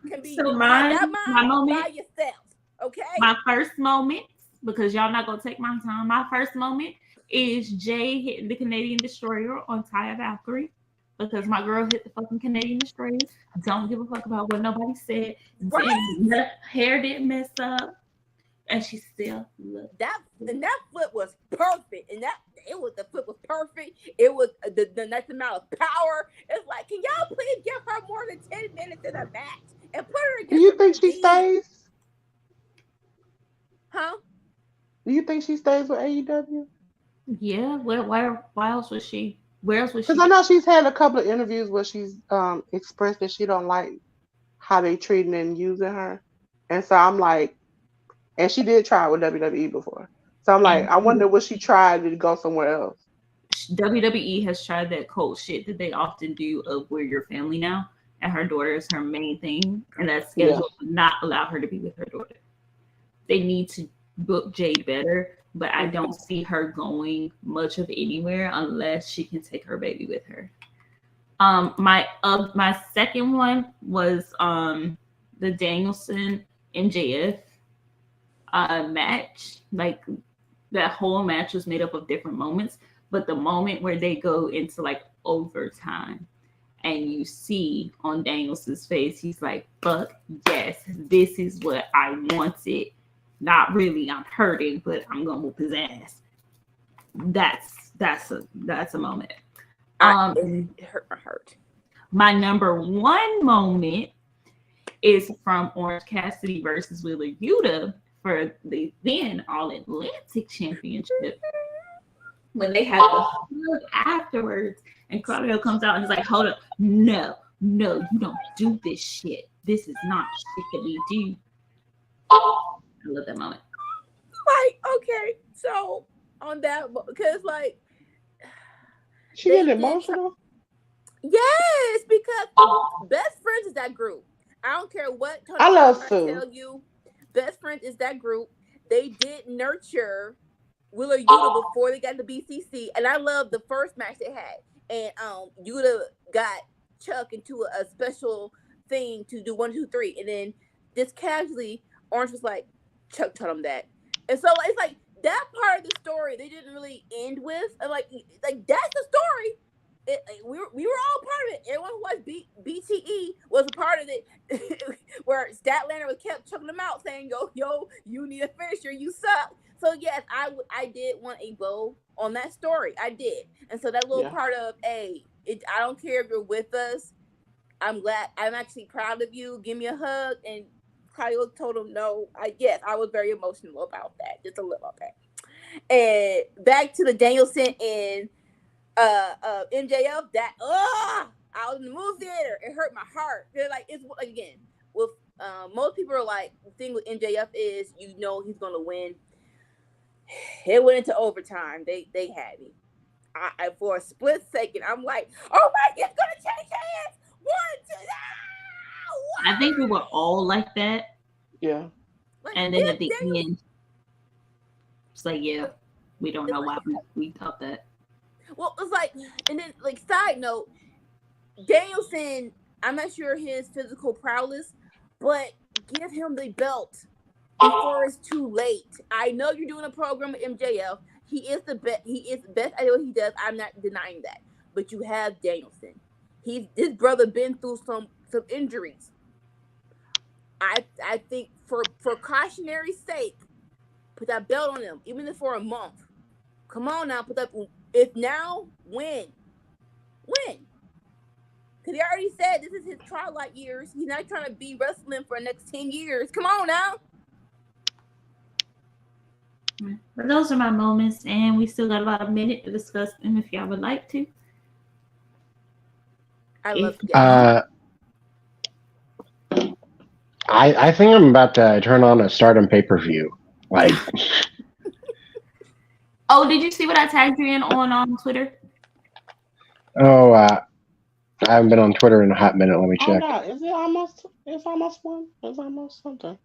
can be so my moment by yourself. Okay. My first moment, because y'all not gonna take my time. My first moment is Jay hitting the Canadian Destroyer on Taya Valkyrie, because my girl hit the fucking Canadian Destroyer. Don't give a fuck about what nobody said. Right. Hair didn't mess up, and she still looked. That flip was perfect, and the flip was perfect. It was the next amount of power. It's like, can y'all please give her more than 10 minutes in a match and put her against? Do you think she stays? Huh? Do you think she stays with AEW? Yeah. Why else was she? Where else was she? Because I know she's had a couple of interviews where she's expressed that she don't like how they treating and using her, and so I'm like, and she did try with WWE before. So I'm like, I wonder what she tried to go somewhere else. WWE has tried that cold shit that they often do of we're your family now, and her daughter is her main thing, and that schedule would not allow her to be with her daughter. They need to book Jade better, but I don't see her going much of anywhere unless she can take her baby with her. My second one was the Danielson MJF match. Like, that whole match was made up of different moments, but the moment where they go into like overtime and you see on Danielson's face, he's like, fuck yes, this is what I wanted. Not really, I'm hurting, but I'm gonna whoop his ass. that's a moment. It hurt my heart. My number one moment is from Orange Cassidy versus Wheeler Yuta for the then All Atlantic Championship. When they had the hug afterwards, and Claudio comes out and is like, "Hold up, no, you don't do this shit. This is not shit that we do." I love that moment. Like, okay, so on that, because like she get emotional. Yes, because Best Friends is that group. I don't care what Tony I love Khan Sue. tell you. Best Friends is that group. They did nurture Wheeler Yuta before they got to BCC, and I love the first match they had. And Yuta got Chuck into a special thing to do 1, 2, 3, and then just casually, Orange was like, Chuck told him that, and so it's like that part of the story they didn't really end with, and like that's the story. We were all part of it. Everyone who watched BTE was a part of it, where Statlander was kept choking them out, saying, "Yo, you need a finisher. You suck." So yes, I did want a bow on that story. I did, and so that little part of I don't care if you're with us. I'm glad. I'm actually proud of you. Give me a hug. And Claudio told him no. I was very emotional about that. Just a little bit. And back to the Danielson and MJF, that I was in the movie theater. It hurt my heart. They're like, it's like, again, with most people are like, the thing with MJF is he's gonna win. It went into overtime. They had me. I for a split second, I'm like, oh my, it's gonna change hands. 1, 2, I think we were all like that. Yeah. And then at the end, it's like, yeah, we don't know why we thought that. Well, it's like, and then like side note, Danielson, I'm not sure his physical prowess, but give him the belt before it's too late. I know you're doing a program with MJF. He is the best. He is the best at what he does. I'm not denying that. But you have Danielson. His brother been through some injuries. I think for cautionary sake, put that belt on him, even if for a month. Come on now, put that. If now, win. Because he already said this is his twilight years. He's not trying to be wrestling for the next 10 years. Come on now. But those are my moments, and we still got about a minute to discuss them if y'all would like to. I love I think I'm about to turn on a Stardom pay-per-view. Like, oh, did you see what I tagged you in on Twitter? oh, I haven't been on Twitter in a hot minute. Let me check. Oh, no. Is it almost? It's almost one. It's almost something.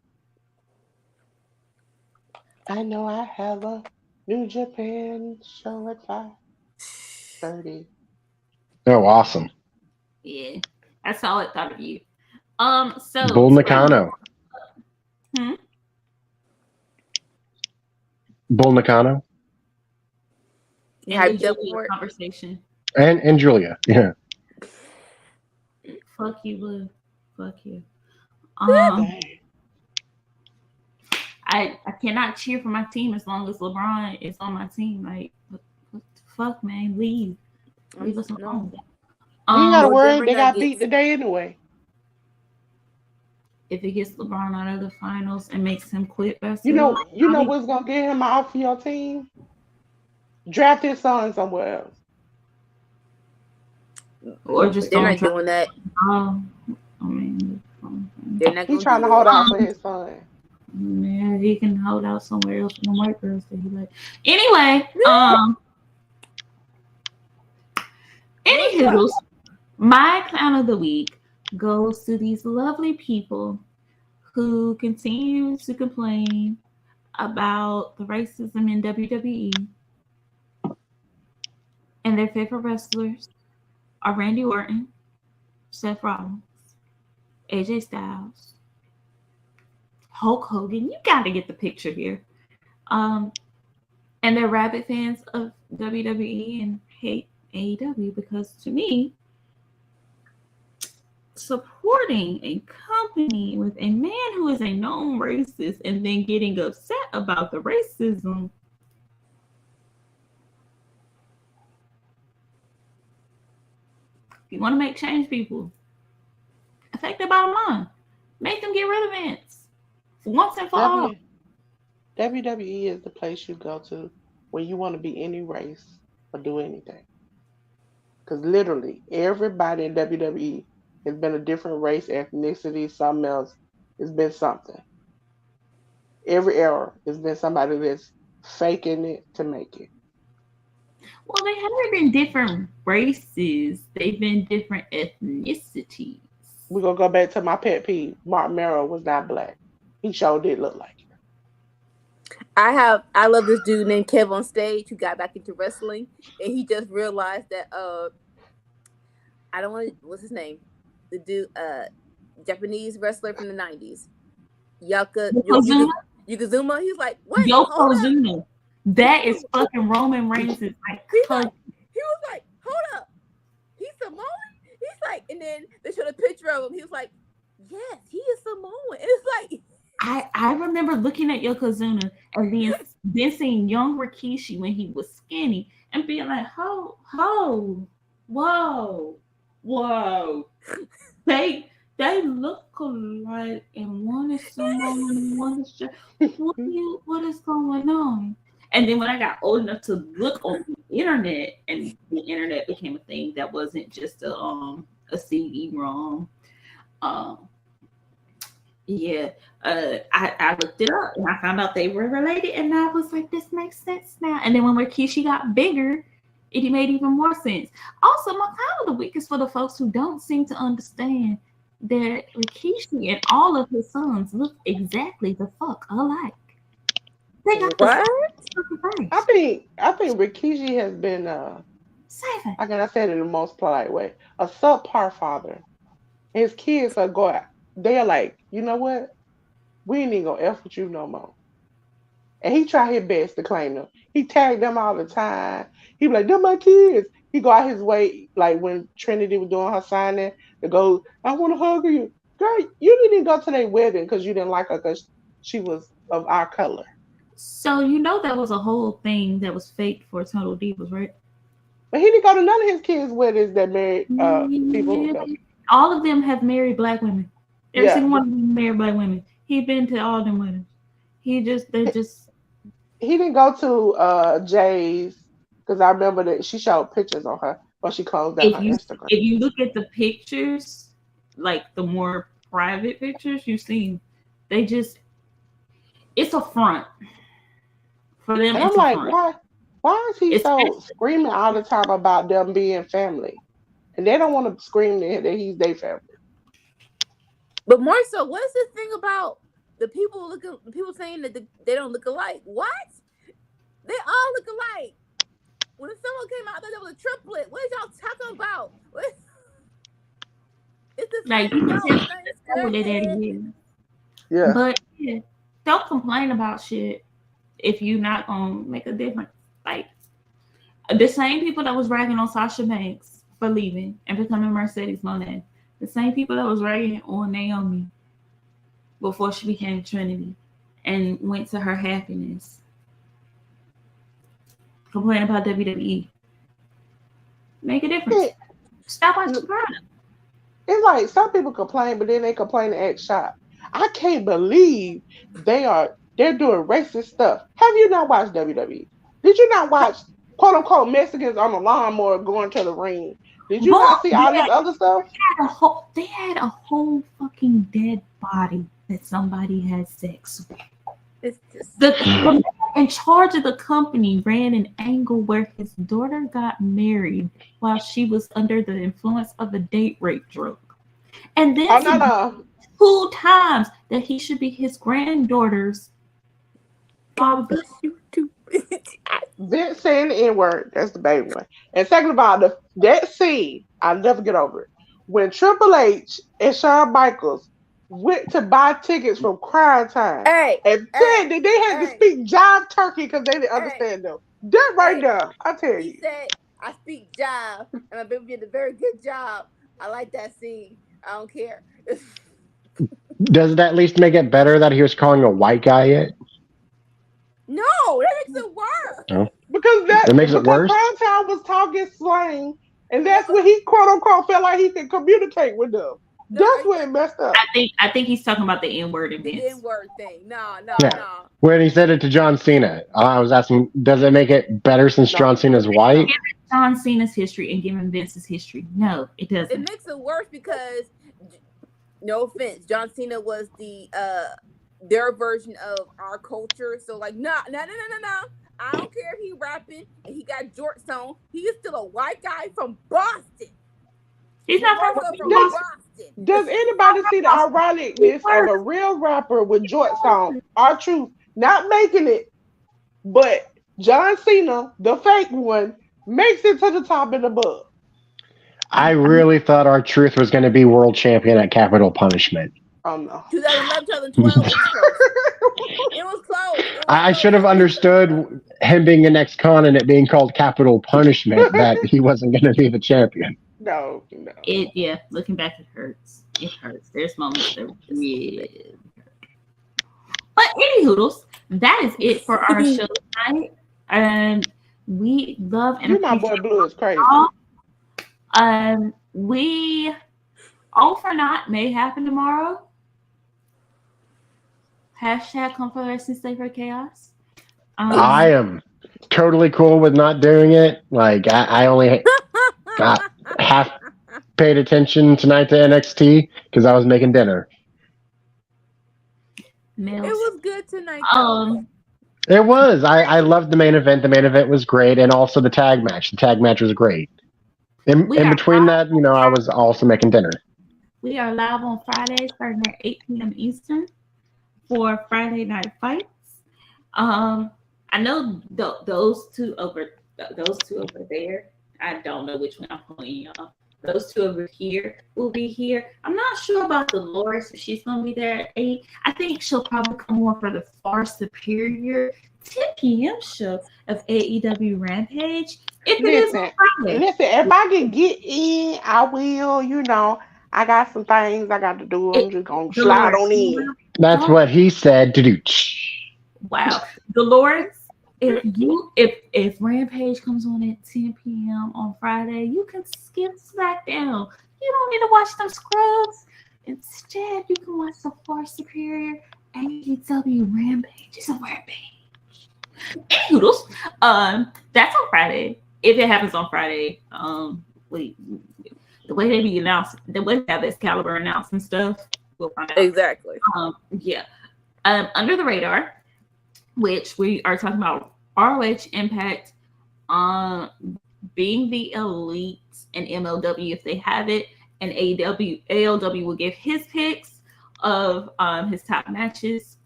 I know I have a New Japan show at 5:30. Oh, awesome. Yeah, that's all I thought of you. So Bull Nakano. Bull Nakano. And the Julia conversation. And Julia. Yeah. Fuck you, Blue. Fuck you. I cannot cheer for my team as long as LeBron is on my team. Like, what the fuck, man? Leave us alone. You gotta worry. They got beat today anyway. If it gets LeBron out of the finals and makes him quit basketball, you know what's gonna get him out for your team? Draft his son somewhere else. Or just they're not doing that. I mean, they're not. He's trying to hold out for his son. Yeah, he can hold out somewhere else for the white girls that he like. Anyway, anywho, my clown of the week goes to these lovely people who continue to complain about the racism in WWE, and their favorite wrestlers are Randy Orton, Seth Rollins, AJ Styles, Hulk Hogan. You got to get the picture here. And they're rabid fans of WWE and hate AEW because, to me, supporting a company with a man who is a known racist and then getting upset about the racism you want to make change people, affect their bottom line. Make them get rid of Vince once and for all. WWE is the place you go to when you want to be any race or do anything. Because literally, everybody in WWE has been a different race, ethnicity, something else. It's been something. Every era has been somebody that's faking it to make it. Well, they haven't been different races. They've been different ethnicities. We're going to go back to my pet peeve. Mark Merrow was not black. He sure did look like it. I love this dude named Kev on stage who got back into wrestling, and he just realized that I don't want to, what's his name? The dude, Japanese wrestler from the 90s. Yokozuna. He's like, what? Yokozuna. That is fucking Roman Reigns. Like, he was like, hold up. He's Samoan? He's like, and then they showed a picture of him. He was like, yes, he is Samoan. And it's like, I remember looking at Yokozuna and then seeing young Rikishi when he was skinny and being like, whoa. They look alike and one is Samoan and one is just what is going on? And then when I got old enough to look on the internet, and the internet became a thing that wasn't just a CD-ROM. I looked it up and I found out they were related, and I was like, this makes sense now. And then when Rikishi got bigger, it made even more sense. Also, my kind of the weakest for the folks who don't seem to understand that Rikishi and all of his sons look exactly the fuck alike. They got what? I think Rikishi has been how can I say it in the most polite way? A subpar father. His kids are going. They're like, you know what? We ain't even gonna F with you no more. And he tried his best to claim them. He tagged them all the time. He be like, they're my kids. He go out his way, like when Trinity was doing her signing, to go, I want to hug you. Girl, you didn't go to their wedding because you didn't like her because she was of our color. So that was a whole thing that was fake for Total Divas, right? But he didn't go to none of his kids' weddings that married people. All of them have married black women. Every single one of them married black women. He's been to all them weddings. He didn't go to Jay's because I remember that she showed pictures on her, but she closed down her Instagram. If you look at the pictures, like the more private pictures you've seen, it's a front. For them, and I'm like, why is he so screaming all the time about them being family? And they don't want to scream that he's their family. But more so, what is this thing about the people saying that they don't look alike? What? They all look alike. When someone came out, I thought that was a triplet. What is y'all talking about? It's the same. Yeah. But don't complain about shit if you're not gonna make a difference. Like the same people that was ragging on Sasha Banks for leaving and becoming Mercedes Moné, the same people that was ragging on Naomi before she became Trinity and went to her happiness, complain about WWE. Make a difference. Stop watching the product. It's like some people complain, but then they complain and act shocked. I can't believe they're doing racist stuff. Have you not watched WWE? Did you not watch quote unquote Mexicans on the lawnmower going to the ring? Did you not see all this other stuff? They had a whole fucking dead body that somebody had sex with. It's just the man in charge of the company ran an angle where his daughter got married while she was under the influence of a date rape drug. And then 2 times that he should be his granddaughter's father. Vince saying the N-word, that's the baby one. And second of all, that scene, I'll never get over it. When Triple H and Shawn Michaels went to buy tickets from Crime Time and said that they had to speak jive turkey because they didn't understand them. That right there, I tell you. He said, I speak jive, and my baby did a very good job. I like that scene. I don't care. Does that at least make it better that he was calling a white guy it? No, that makes it worse. No. Because that makes it worse. Crime Time was talking slang And that's when he quote unquote felt like he could communicate with them. That's when it messed up. I think he's talking about the N-word The event. N-word thing. No. When he said it to John Cena, I was asking, does it make it better since John Cena's white? Given John Cena's history and given Vince's history, no, it doesn't. It makes it worse because, no offense, John Cena was their version of our culture. So like, no. I don't care if he rapping and he got jorts on. He is still a white guy from Boston. He's not from Boston. Does anybody see the ironicness of a real rapper with jorts on? R-Truth not making it, but John Cena, the fake one, makes it to the top and above. I really thought R-Truth was going to be world champion at Capital Punishment. Oh no. 2011, 2012 was close. It was close. I should have understood him being an ex-con and it being called Capital Punishment that he wasn't going to be the champion. No. Looking back, it hurts. It hurts. There's moments that really hurt. But any hoodles, that is it for our show tonight. And we love and my boy Blue is crazy. We All for Naught may happen tomorrow. Hashtag come for us and stay for chaos. I am totally cool with not doing it. Like I only got half paid attention tonight to NXT because I was making dinner. It was good tonight. It was. I loved the main event. The main event was great, and also the tag match. The tag match was great. In between that, I was also making dinner. We are live on Fridays starting at 8 p.m. Eastern for Friday Night Fights. I know those two over there. I don't know which one I'm calling y'all. Those two over here will be here. I'm not sure about Dolores if she's going to be there at 8. I think she'll probably come on for the far superior 10 p.m. show of AEW Rampage. Listen, if I can get in, I will. I got some things I got to do. I'm just going to slide on in. That's what he said to do. Wow. Dolores, if Rampage comes on at 10 p.m. on Friday, you can skip SmackDown. You don't need to watch them scrubs. Instead, you can watch the far superior AEW Rampage. It's a Rampage. Noodles. That's on Friday. If it happens on Friday, the way they be announced, the way they have this caliber announcing stuff, we'll find out. Exactly. Under the radar, which we are talking about ROH Impact being the elite and MLW if they have it, and ALW will give his picks of his top matches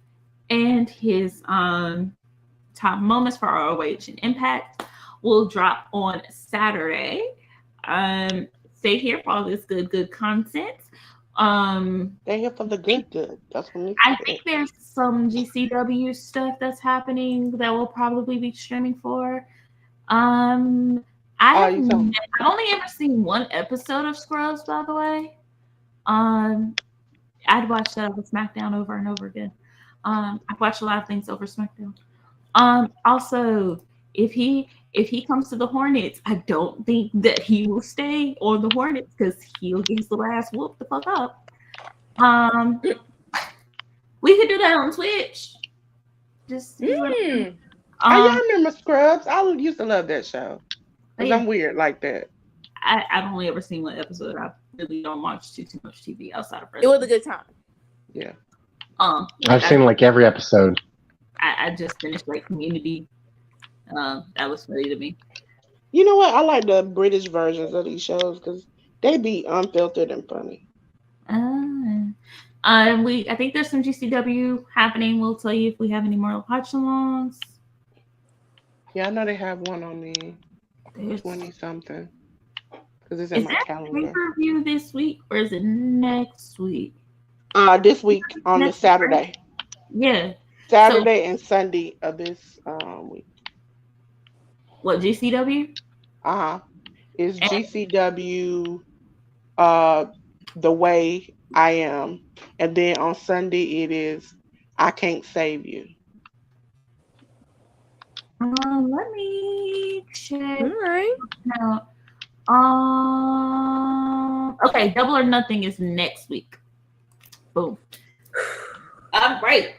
and his top moments for ROH and Impact will drop on Saturday. Stay here for all this good content. Stay here for the good. That's what I think there's some GCW stuff that's happening that we'll probably be streaming for. I've only ever seen one episode of Scrubs, by the way. I'd watch that over SmackDown over and over again. I've watched a lot of things over SmackDown. Also, if he comes to the Hornets, I don't think that he will stay on the Hornets because he'll get his little ass whooped the fuck up. We could do that on Twitch. I remember Scrubs. I used to love that show. Because I'm weird like that. I've only ever seen one episode. I really don't watch too much TV outside of wrestling. It was a good time. Yeah. I've seen like every episode. I just finished like Community. That was funny to me. You know what? I like the British versions of these shows because they be unfiltered and funny. I think there's some GCW happening. We'll tell you if we have any more watch-alongs. Yeah, I know they have one on the 20-something. Because it's in my calendar. Is that pay-per-view this week or is it next week? This week on the Saturday. Yeah. Saturday and Sunday of this week. What, GCW? It's GCW The Way I Am. And then on Sunday it is I Can't Save You. Let me check. All right. Now, Okay, Double or Nothing is next week. Boom. All right.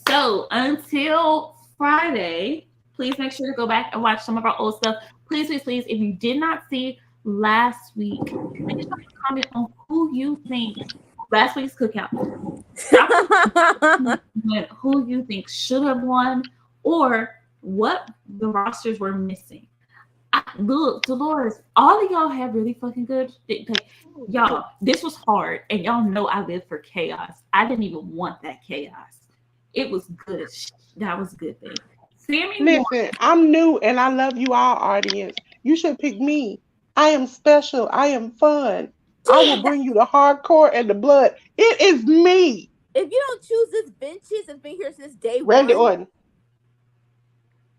So until Friday, please make sure to go back and watch some of our old stuff. Please, please, please, if you did not see last week, make sure to comment on who you think last week's cookout. Who you think should have won or what the rosters were missing. Look, Dolores, all of y'all have really fucking good. Y'all, this was hard, and y'all know I live for chaos. I didn't even want that chaos. It was good. That was a good thing. Sammy, listen, I'm new, and I love you all, audience. You should pick me. I am special. I am fun. I will bring you the hardcore and the blood. It is me. If you don't choose this benches and been here since day Randy one, Orton.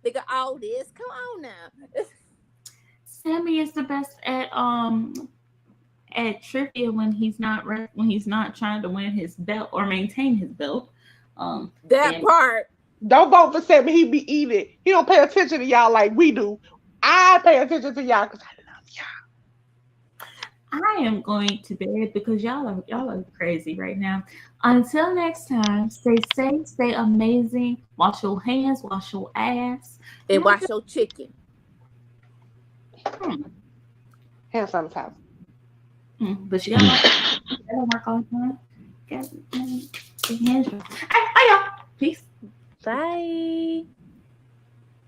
they got all this. Come on now. Sammy is the best at trivia when he's not trying to win his belt or maintain his belt. That part. Don't vote for Sammy. He be eating. He don't pay attention to y'all like we do. I pay attention to y'all because I love y'all. I am going to bed because y'all are crazy right now. Until next time, stay safe, stay amazing. Wash your hands, wash your ass, and wash your chicken. Hand sanitizer. But you gotta work all the time. Get your hands. Bye, y'all. Peace. Bye.